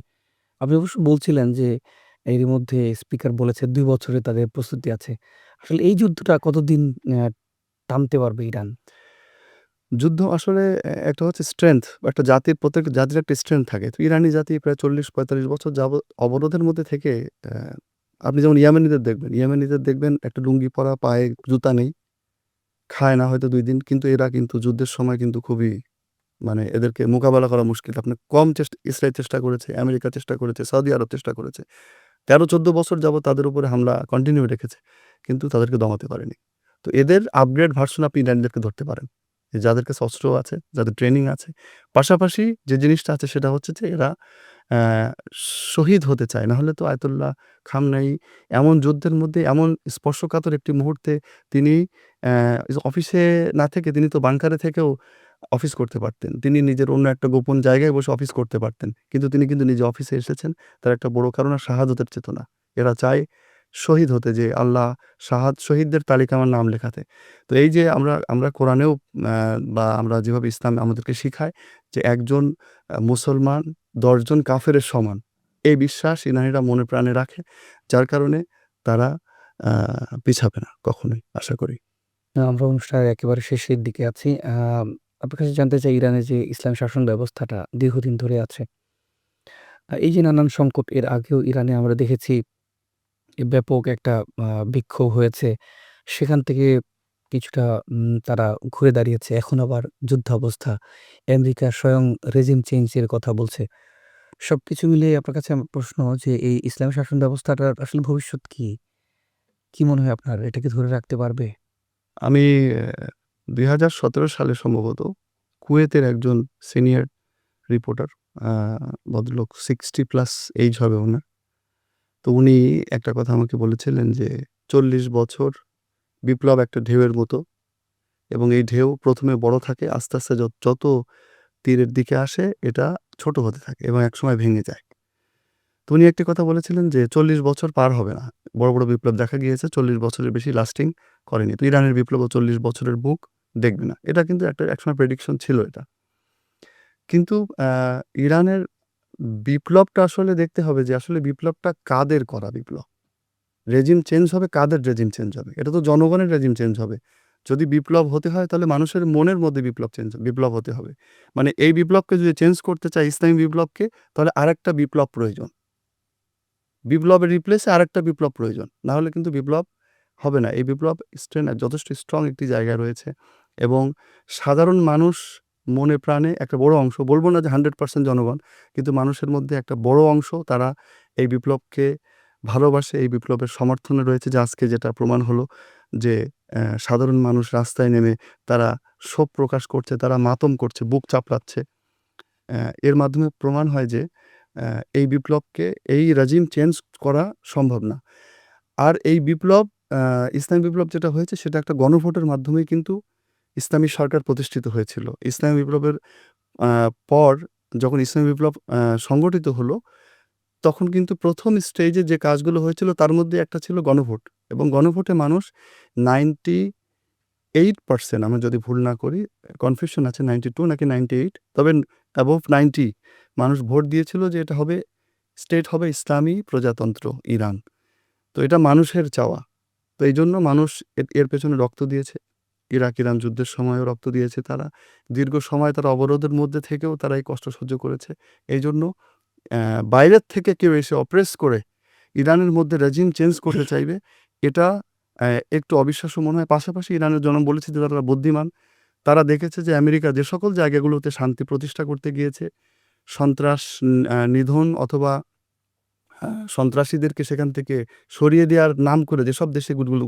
আপনি অবশ্য বলছিলেন যে এরই মধ্যে স্পিকার বলেছে ২ বছরের তাদের প্রস্তুতি আছে। আসলে এই যুদ্ধটা কতদিন অ্যা টানতে পারবে ইরান? যুদ্ধ আসলে একটা হচ্ছে স্ট্রেংথ। একটা জাতির প্রত্যেকটা জাতির একটা স্ট্রেংথ থাকে। তো ইরানি জাতি প্রায় ৪০-৪৫ বছর যাবৎ অবরোধের মধ্যে থেকে অ্যা আপনি যেমন ইয়ামেনিদের দেখবেন একটা লুঙ্গি পরা, পায়ে জুতা নেই, খায় না হয়তো ২ দিন। কিন্তু এরা কিন্তু যুদ্ধের সময় কিন্তু খুবই মানে এদেরকে মোকাবেলা করা মুশকিল। আপনি কম ইসরাইল চেষ্টা করেছে, আমেরিকা চেষ্টা করেছে, সৌদি আরব চেষ্টা করেছে। ১৩-১৪ বছর যাবৎ তাদের উপরে হামলা কন্টিনিউ রেখেছে। কিন্তু তাদেরকে দমাতে পারেনি। তো এদের আপগ্রেড ভার্সন আপনি ইরানিদেরকে ধরতে পারেন। যে যাদের কাছে অস্ত্র আছে, যাদের ট্রেনিং আছে। পাশাপাশি যে জিনিসটা আছে সেটা হচ্ছে যে এরা অ্যা শহীদ হতে চায়। না হলে তো আয়াতুল্লাহ খামনেই এমন যুদ্ধের মধ্যে এমন স্পর্শকাতর একটি মুহূর্তে তিনি অফিসে না থেকে তিনি তো বাংকারে থেকেও অফিস করতে পারতেন। তিনি নিজের অন্য একটা গোপন জায়গায় বসে অফিস করতে পারতেন। কিন্তু তিনি কিন্তু নিজে অফিসে এসেছেন। তার একটা বড় কারণ আর শাহাদতের চেতনা। এরা চায় শহীদ হতে যে আল্লাহ শহীদদের তালিকায় আমার নাম লেখাতে। তো এই যে আমরা কোরআনেও আ বা আমরা যেভাবে ইসলাম আমাদেরকে শিখায় যে একজন মুসলমান ১০ জন কাফেরের সমান। এই বিশ্বাস ইরানিরা মনে প্রাণে রাখে, যার কারণে তারা পিছাবে না কখনোই, আশা করি। আমরা অনুষ্ঠানের একেবারে শেষের দিকে আছি। আপনার কাছে জানতে চাই ইরানের যে ইসলাম শাসন ব্যবস্থাটা দীর্ঘদিন ধরে আছে। এই যে নানান সংকট এর আগেও ইরানে আমরা দেখেছি ব্যাপক একটা বিক্ষোভ হয়েছে। সেখান থেকে কিছুটা তারা ঘুরে দাঁড়িয়েছে। এখন আবার যুদ্ধাবস্থা। আমেরিকা স্বয়ং রেজিম চেঞ্জ এর কথা বলছে। সবকিছু মিলিয়ে আপনার কাছে আমার প্রশ্ন যে এই ইসলামী শাসন ব্যবস্থাটার আসলে ভবিষ্যৎ কি? কি মনে হয় আপনার? এটা কি ধরে রাখতে পারবে? আমি ২০১৭ সালে সম্ভবত কুয়েতের একজন সিনিয়র রিপোর্টার, আ ভদ্রলোক 60 প্লাস এইজ হবে উনার। তো উনি একটা কথা আমাকে বলেছিলেন যে ৪০ বছর বিপ্লব একটা ঢেউয়ের মতো, এবং এই ঢেউ ১ম এ বড় থাকে, আস্তে, আস্তে যত তীরের দিকে আসে এটা ছোট হতে থাকে এবং একসময় ভেঙে যায়। তো উনি একটি কথা বলেছিলেন যে ৪০ বছর পার হবে না। বড়, বড় বিপ্লব দেখা গিয়েছে ৪০ বছরের বেশি লাস্টিং করেনি। তো ইরানের বিপ্লবও ৪০ বছরের মুখ দেখবে না। এটা কিন্তু একসময় প্রেডিকশন ছিল এটা। কিন্তু ইরানের বিপ্লবটা আসলে দেখতে হবে যে আসলে বিপ্লবটা কাদের করা বিপ্লব? রেজিম চেঞ্জ হবে, কাদের রেজিম চেঞ্জ হবে? এটা তো জনগণের রেজিম চেঞ্জ হবে। যদি বিপ্লব হতে হয় তাহলে মানুষের মনের মধ্যে বিপ্লব হতে হবে। মানে এই বিপ্লবকে যদি চেঞ্জ করতে চায়, ইসলামী বিপ্লবকে, তাহলে আরেকটা বিপ্লব প্রয়োজন। বিপ্লবের রিপ্লেসে আরেকটা বিপ্লব প্রয়োজন। না হলে কিন্তু বিপ্লব হবে না। এই বিপ্লব যথেষ্ট স্ট্রং একটি জায়গায় রয়েছে, এবং সাধারণ মানুষ মনে প্রাণে একটা বড় অংশ, বলব না যে 100% জনগণ, কিন্তু মানুষের মধ্যে একটা বড় অংশ তারা এই বিপ্লবকে ভালোবাসে, এই বিপ্লবের সমর্থনে রয়েছে। যে আজকে যেটা প্রমাণ হলো যে সাধারণ মানুষ রাস্তায় নেমে তারা ক্ষোভ প্রকাশ করছে, তারা মাতম করছে, বুক চাপড়াচ্ছে। এর মাধ্যমে প্রমাণ হয় যে এই বিপ্লবকে, এই রেজিম চেঞ্জ করা সম্ভব না। আর এই বিপ্লব, ইসলামী বিপ্লব যেটা হয়েছে সেটা একটা গণভোটের মাধ্যমেই কিন্তু ইসলামী সরকার প্রতিষ্ঠিত হয়েছিল। ইসলামী বিপ্লবের পর যখন ইসলামী বিপ্লব সংগঠিত হলো, তখন কিন্তু ১ম স্টেজে যে কাজগুলো হয়েছিল তার মধ্যে একটা ছিল গণভোট, এবং গণভোটে মানুষ 98% আমি যদি ভুল না করি, কনফিউশন আছে 92 নাকি 98, তবে অ্যাবভ 90 মানুষ ভোট দিয়েছিল যে এটা হবে, স্টেট হবে ইসলামী প্রজাতন্ত্র ইরান। তো এটা মানুষের চাওয়া। তো এইজন্য মানুষ এর পেছনে রক্ত দিয়েছে। ইরাক-ইরান যুদ্ধের সময়ও রক্ত দিয়েছে তারা। দীর্ঘ সময় তারা অবরোধের মধ্যে থেকেও তারা এই কষ্ট সহ্য করেছে। এইজন্য বাইরের থেকে কেউ এসে অপ্রেস করে ইরানের মধ্যে রেজিম চেঞ্জ করতে চাইবে, এটা একটু অবিশ্বাস্য মনে হয়। পাশাপাশি ইরানের জনগণ বলেছে যে তারা বুদ্ধিমান। তারা দেখেছে যে আমেরিকা যে সকল জায়গাগুলোতে শান্তি প্রতিষ্ঠা করতে গিয়েছে, সন্ত্রাস নিধন অথবা সন্ত্রাসীদেরকে সেখান থেকে সরিয়ে দেওয়ার নাম করে যেসব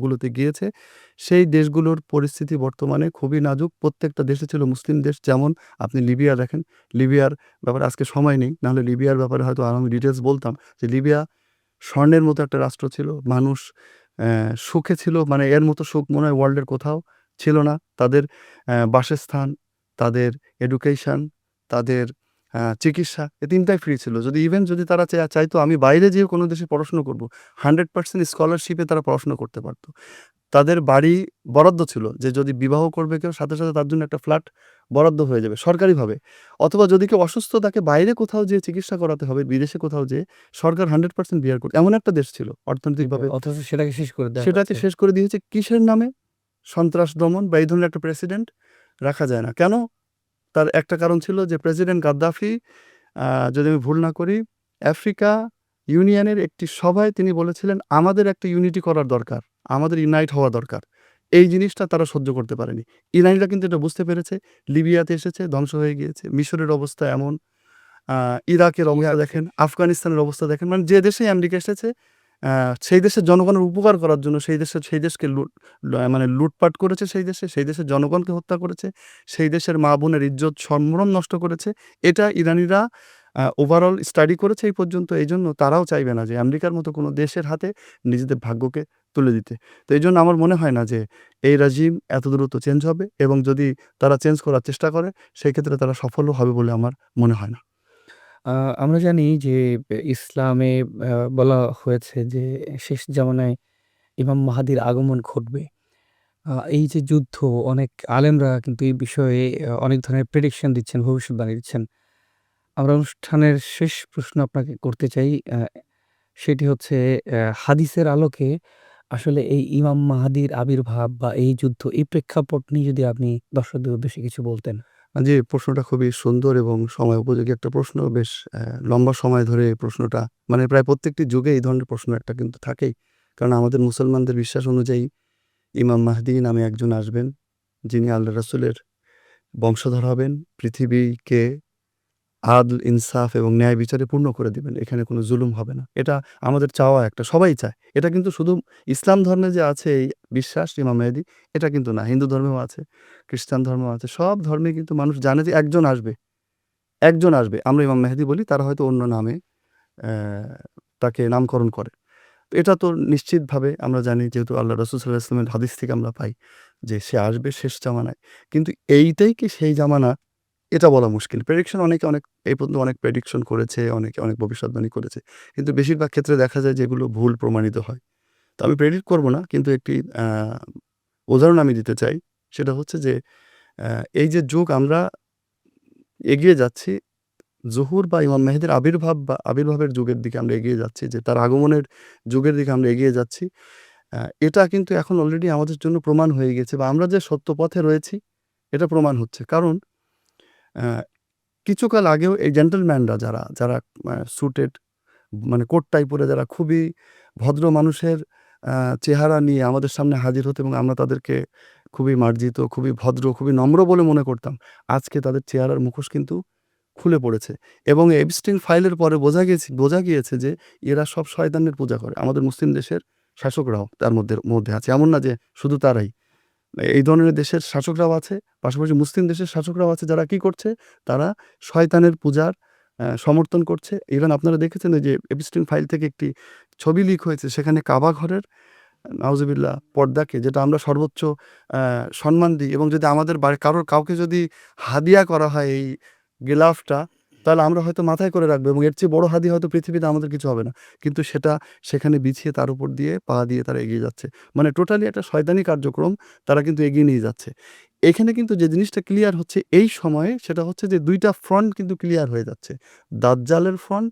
গুলোতে গিয়েছে, সেই দেশগুলোর পরিস্থিতি বর্তমানে খুবই নাজুক। প্রত্যেকটা দেশে ছিল মুসলিম দেশ। যেমন আপনি লিবিয়া দেখেন। লিবিয়ার ব্যাপারে আজকে সময় নেই। নাহলে লিবিয়ার ব্যাপারে হয়তো আরও আমি ডিটেইলস বলতাম যে লিবিয়া স্বর্ণের মতো একটা রাষ্ট্র ছিল। মানুষ সুখে ছিল। মানে এর মতো সুখ মনে হয় ওয়ার্ল্ডের কোথাও ছিল না। তাদের বাসস্থান, তাদের এডুকেশন, তাদের চিকিৎসা, এই ৩ টাই ফ্রি ছিল। যদি তারা চাইতো আমি বাইরে যেয়ে কোনো দেশে পড়াশোনা করব, 100% স্কলারশিপে তারা পড়াশোনা করতে পারত। তাদের বাড়ি বরাদ্দ ছিল যে যদি বিবাহ করবে কেউ, সাথে, সাথে তার জন্য একটা ফ্ল্যাট বরাদ্দ হয়ে যাবে সরকারিভাবে। অথবা যদি কেউ অসুস্থ তাকে বাইরে কোথাও যেয়ে চিকিৎসা করাতে হবে, বিদেশে কোথাও যেয়ে, সরকার 100% বিয়ার করত। এমন একটা দেশ ছিল অর্থনৈতিকভাবে। অথচ সেটাকে শেষ করে দেয়া সেটাকে হচ্ছে। শেষ করে দিয়েছে কিসের নামে? সন্ত্রাস দমন বা এই ধরনের একটা প্রেসিডেন্ট রাখা যায় না। কেন? তার একটা কারণ ছিল যে প্রেসিডেন্ট গাদ্দাফি, যদি আমি ভুল না করি, আফ্রিকা ইউনিয়নের একটি সভায় তিনি বলেছিলেন, "আমাদের একটা ইউনিটি করার দরকার। আমাদের ইউনাইট হওয়া দরকার।" এই জিনিসটা তারা সহ্য করতে পারেনি। ইরানিরা কিন্তু এটা বুঝতে পেরেছে। লিবিয়াতে এসেছে, ধ্বংস হয়ে গিয়েছে। মিশরের অবস্থা এমন। আ ইরাকের অবস্থা দেখেন, আফগানিস্তানের অবস্থা দেখেন। মানে যে দেশেই আমেরিকা এসেছে, সেই দেশের জনগণের উপকার করার জন্য সেই দেশকে মানে লুটপাট করেছে, সেই দেশের জনগণকে হত্যা করেছে, সেই দেশের মা-বোনের ইজ্জত সম্ভ্রম নষ্ট করেছে। এটা ইরানিরা ওভারঅল স্টাডি করেছে এই পর্যন্ত। এইজন্য তারাও চাইবে না যে আমেরিকার মতো কোনো দেশের হাতে নিজেদের ভাগ্যকে তুলে দিতে। তো এইজন্য আমার মনে হয় না যে এই রেজিম এত দ্রুত চেঞ্জ হবে, এবং যদি তারা চেঞ্জ করার চেষ্টা করে, সেক্ষেত্রে তারা সফলও হবে বলে আমার মনে হয় না। আ আমরা জানি যে ইসলামে বলা হয়েছে যে শেষ জামানায় ইমাম মাহাদির আগমন ঘটবে। এই যে যুদ্ধ, অনেক আলেমরা কিন্তু এই বিষয়ে অনেক ধরনের প্রেডিকশন দিচ্ছেন, ভবিষ্যদ্বাণী দিচ্ছেন। আমরা অনুষ্ঠানের শেষ প্রশ্ন আপনাকে করতে চাই। সেটি হচ্ছে হাদিসের আলোকে আসলে এই ইমাম মাহাদির আবির্ভাব বা এই যুদ্ধ, এই প্রেক্ষাপট নিয়ে যদি আপনি দর্শকদের উদ্দেশ্যে কিছু বলতেন। জি, প্রশ্নটা খুবই সুন্দর এবং সময় উপযোগী একটা প্রশ্ন। বেশ লম্বা সময় ধরে এই প্রশ্নটা মানে প্রায় প্রত্যেকটি যুগে এই ধরনের প্রশ্ন একটা কিন্তু থাকেই। কারণ আমাদের মুসলমানদের বিশ্বাস অনুযায়ী ইমাম মাহদী নামে একজন আসবেন, যিনি আল্লাহ রাসূলের বংশধর হবেন। পৃথিবীকে আদল, ইনসাফ এবং ন্যায় বিচারে পূর্ণ করে দিবেন। এখানে কোনো জুলুম হবে না। এটা আমাদের চাওয়া একটা, সবাই চায়। এটা কিন্তু শুধু ইসলাম ধর্মে যে আছে এই বিশ্বাস ইমাম মেহেদী, এটা কিন্তু না। হিন্দু ধর্মেও আছে, খ্রিস্টান ধর্মেও আছে। সব ধর্মে কিন্তু মানুষ জানে যে একজন আসবে, একজন আসবে। আমরা ইমাম মেহেদী বলি, তারা হয়তো অন্য নামে অ্যা তাকে নামকরণ করে। তো এটা তো নিশ্চিতভাবে আমরা জানি, যেহেতু আল্লাহ রাসূল সাল্লাল্লাহু আলাইহি ওয়াসাল্লামের হাদিস থেকে আমরা পাই যে সে আসবে শেষ জামানায়। কিন্তু এইটাই কি সেই জামানা? এটা বলা মুশকিল। প্রেডিকশন অনেকে এই পর্যন্ত অনেক প্রেডিকশন করেছে, অনেকে অনেক ভবিষ্যদ্বাণী করেছে। কিন্তু বেশিরভাগ ক্ষেত্রে দেখা যায় যে এগুলো ভুল প্রমাণিত হয়। তো আমি প্রেডিক্ট করব না, কিন্তু একটি উদাহরণ আমি দিতে চাই। সেটা হচ্ছে যে এই যে যুগ আমরা এগিয়ে যাচ্ছি, জুহুর বা ইমাম মেহেদীর আবির্ভাব বা আবির্ভাবের যুগের দিকে আমরা এগিয়ে যাচ্ছি, যে তার আগমনের যুগের দিকে আমরা এগিয়ে যাচ্ছি। এটা কিন্তু এখন অলরেডি আমাদের জন্য প্রমাণ হয়ে গেছে, বা আমরা যে সত্য পথে রয়েছি এটা প্রমাণ হচ্ছে। কারণ আ কিছুকাল আগেও এই জেন্টলম্যানরা যারা স্যুটেড মানে কোট টাই পরে যারা খুবই ভদ্র মানুষের আ চেহারা নিয়ে আমাদের সামনে হাজির হতো এবং আমরা তাদেরকে খুবই মার্জিত, খুবই ভদ্র, খুবই নম্র বলে মনে করতাম। আজকে তাদের চেহারার মুখোশ কিন্তু খুলে পড়েছে এবং এপস্টিন ফাইলের পরে বোঝা গিয়েছে যে এরা সব শয়তানের পূজা করে। আমাদের মুসলিম দেশের শাসকরাও তার মধ্যে আছে। এমন না যে শুধু তারাই। এই ধরনের দেশের শাসকরাও আছে, পাশাপাশি মুসলিম দেশের শাসকরাও আছে যারা কি করছে? তারা শয়তানের পূজার সমর্থন করছে। ইভেন আপনারা দেখেছেন ওই যে এপস্টিন ফাইল থেকে একটি ছবি লিক হয়েছে। সেখানে কাবা ঘরের নাউজুবিল্লাহ পর্দাকে, যেটা আমরা সর্বোচ্চ আ সম্মান দিই, এবং যদি আমাদের কাউকে যদি হাদিয়া করা হয় এই গিলাফটা, তাহলে আমরা হয়তো মাথায় করে রাখবো এবং এর চেয়ে বড় হাদিয়া হয়তো পৃথিবীতে আমাদের কিছু হবে না। কিন্তু সেটা সেখানে বিছিয়ে তার উপর দিয়ে পা দিয়ে তারা এগিয়ে যাচ্ছে। মানে টোটালি একটা শয়তানি কার্যক্রম তারা কিন্তু এগিয়ে নিয়ে যাচ্ছে। এখানে কিন্তু যে জিনিসটা ক্লিয়ার হচ্ছে এই সময়ে, সেটা হচ্ছে যে ২ টা ফ্রন্ট কিন্তু ক্লিয়ার হয়ে যাচ্ছে। দাজ্জালের ফ্রন্ট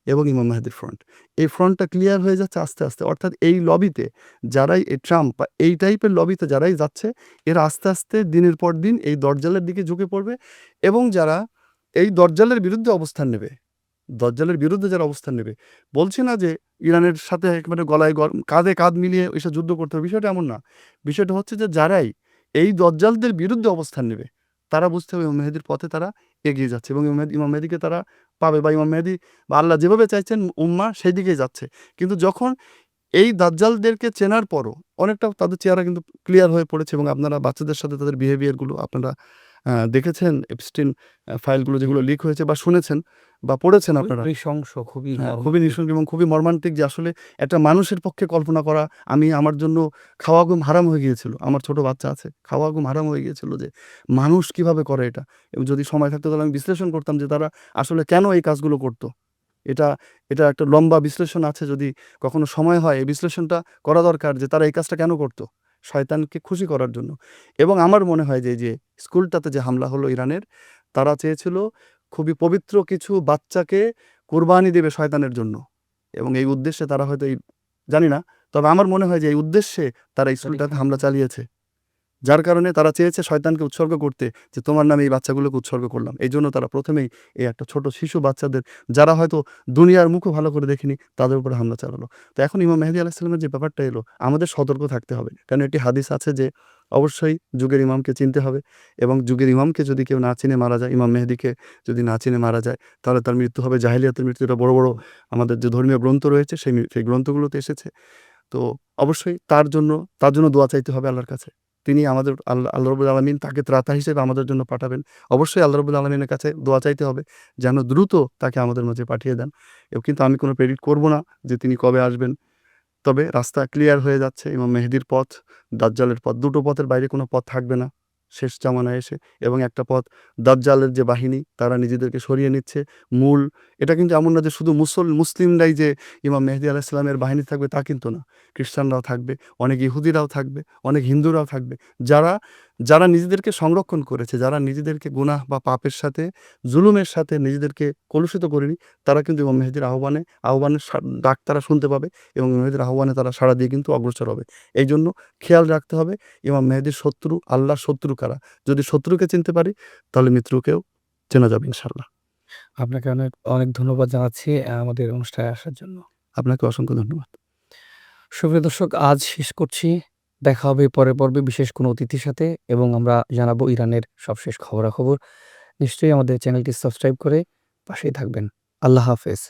এবং ইমাম মাহদীর ফ্রন্ট। এই ফ্রন্টটা ক্লিয়ার হয়ে যাচ্ছে আস্তে, আস্তে। অর্থাৎ এই লবিতে যারাই এই ট্রাম্প বা এই টাইপের লবিতে যারাই যাচ্ছে, এরা আস্তে, আস্তে দিনের পর দিন এই দজ্জালের দিকে ঝুঁকে পড়বে এবং যারা এই দজ্জালের বিরুদ্ধে অবস্থান নেবে, দজ্জালের বিরুদ্ধে যারা অবস্থান নেবে, বলছি না যে ইরানের সাথে একেবারে গলায় কাঁধে কাঁধ মিলিয়ে এসব যুদ্ধ করতে হবে, বিষয়টা এমন না। বিষয়টা হচ্ছে যে যারাই এই দজ্জালদের বিরুদ্ধে অবস্থান নেবে, তারা বুঝতে হবে ইমাম মেহেদীর পথে তারা এগিয়ে যাচ্ছে এবং ইমাম মেহেদীকে তারা পাবে, বা ইমাম মেহেদী বা আল্লাহ যেভাবে চাইছেন উম্মাহ সেই দিকেই যাচ্ছে। কিন্তু যখন এই দাজ্জালদেরকে চেনার পরও অনেকটা তাদের চেহারা কিন্তু ক্লিয়ার হয়ে পড়েছে, এবং আপনারা বাচ্চাদের সাথে তাদের বিহেভিয়ার গুলো আপনারা দেখেছেন, এপস্টিন ফাইলগুলো যেগুলো লিক হয়েছে বা শুনেছেন বা পড়েছেন খুবই আপনারা। নৃশংস, খুবই হ্যাঁ, খুবই মর্মান্তিক। নিঃসঙ্গ এবং খুবই মর্মান্তিক, যে আসলে একটা মানুষের পক্ষে কল্পনা করা। আমার জন্য খাওয়া ঘুম হারাম হয়ে গিয়েছিল। আমার ছোট বাচ্চা আছে। খাওয়া ঘুম হারাম হয়ে গিয়েছিল যে মানুষ কিভাবে করে এটা? এবং যদি সময় থাকতো তাহলে আমি বিশ্লেষণ করতাম যে তারা আসলে কেন এই কাজগুলো করত? এটা এটা একটা লম্বা বিশ্লেষণ আছে, যদি কখনো সময় হয় এই বিশ্লেষণটা করা দরকার যে তারা এই কাজটা কেন করত? শয়তানকে খুশি করার জন্য। এবং আমার মনে হয় যে, এই যে স্কুলটাতে যে হামলা হলো ইরানের, তারা চেয়েছিল খুবই পবিত্র কিছু বাচ্চাকে কোরবানি দেবে শয়তানের জন্য। এবং এই উদ্দেশ্যে তারা হয়তো জানি না। তবে আমার মনে হয় যে এই উদ্দেশ্যে তারা স্কুলটাতে হামলা চালিয়েছে। যার কারণে তারা চেয়েছে শয়তানকে উৎসর্গ করতে, যে তোমার নামে এই বাচ্চাগুলোকে উৎসর্গ করলাম। এইজন্য তারা ১ম এই এই একটা ছোট শিশু বাচ্চাদের, যারা হয়তো দুনিয়ার মুখও ভালো করে দেখেনি, তাদের উপরে হামলা চালালো। তো এখন ইমাম মেহেদী আলাইহিস সালামের যে ব্যাপারটা এলো, আমাদের সতর্ক থাকতে হবে। কারণ একটি হাদিস আছে যে অবশ্যই যুগের ইমামকে চিনতে হবে, এবং যুগের ইমামকে যদি কেউ না চিনে মারা যায়, ইমাম মেহেদীকে যদি না চিনে মারা যায়, তাহলে তার মৃত্যু হবে জাহেলিয়াতের মৃত্যু। এটা বড়, বড় আমাদের যে ধর্মীয় গ্রন্থ রয়েছে সেই গ্রন্থগুলোতে এসেছে। তো অবশ্যই তার জন্য দোয়া চাইতে হবে আল্লাহর কাছে। তিনি আমাদের আল্লাহ রাব্বুল আলামিন তাকে ত্রাতা হিসেবে আমাদের জন্য পাঠাবেন। অবশ্যই আল্লাহ রাব্বুল আলামিনের কাছে দোয়া চাইতে হবে যেন দ্রুত তাকে আমাদের মাঝে পাঠিয়ে দেন। কিন্তু আমি কোনো প্রেডিক্ট করব না যে তিনি কবে আসবেন। তবে রাস্তা ক্লিয়ার হয়ে যাচ্ছে। ইমাম মেহেদীর পথ, দাজ্জালের পথ। দুটো পথের বাইরে কোনো পথ থাকবে না শেষ জামানায় এসে। এবং একটা পথ, দাজ্জালের যে বাহিনী তারা নিজেদেরকে সরিয়ে নিচ্ছে। মূল এটা কিন্তু এমন না যে শুধু মুসলিমরাই যে ইমাম মেহেদী আলাইহিস সালামের বাহিনী থাকবে তা কিন্তু না। খ্রিস্টানরাও থাকবে, অনেক ইহুদিরাও থাকবে, অনেক হিন্দুরাও থাকবে। যারা যারা নিজেদেরকে সংরক্ষণ করেছে, যারা নিজেদেরকে গুনাহ বা পাপের সাথে, জুলুমের সাথে নিজেদেরকে কলুষিত করেনি, তারা কিন্তু ইমাম মেহেদীর আহ্বানের ডাক তারা শুনতে পাবে এবং ইমাম মেহেদীর আহ্বানে তারা সাড়া দিয়ে কিন্তু অগ্রসর হবে। এই জন্য খেয়াল রাখতে হবে ইমাম মেহেদীর শত্রু, আল্লাহর শত্রু কারা। যদি শত্রুকে চিনতে পারি তাহলে মিত্রকেও চেনা যাবে ইনশাআল্লাহ। আপনাকে অনেক, অনেক ধন্যবাদ জানাচ্ছি আমাদের অনুষ্ঠানে আসার জন্য। আপনাকে অসংখ্য ধন্যবাদ। সুপ্রিয় দর্শক, আজ শেষ করছি। দেখা হবে পরের পর্বে বিশেষ কোনো অতিথির সাথে এবং আমরা জানাবো ইরানের সবশেষ খবরাখবর। নিশ্চয়ই আমাদের চ্যানেলটি সাবস্ক্রাইব করে পাশেই থাকবেন। আল্লাহ হাফেজ।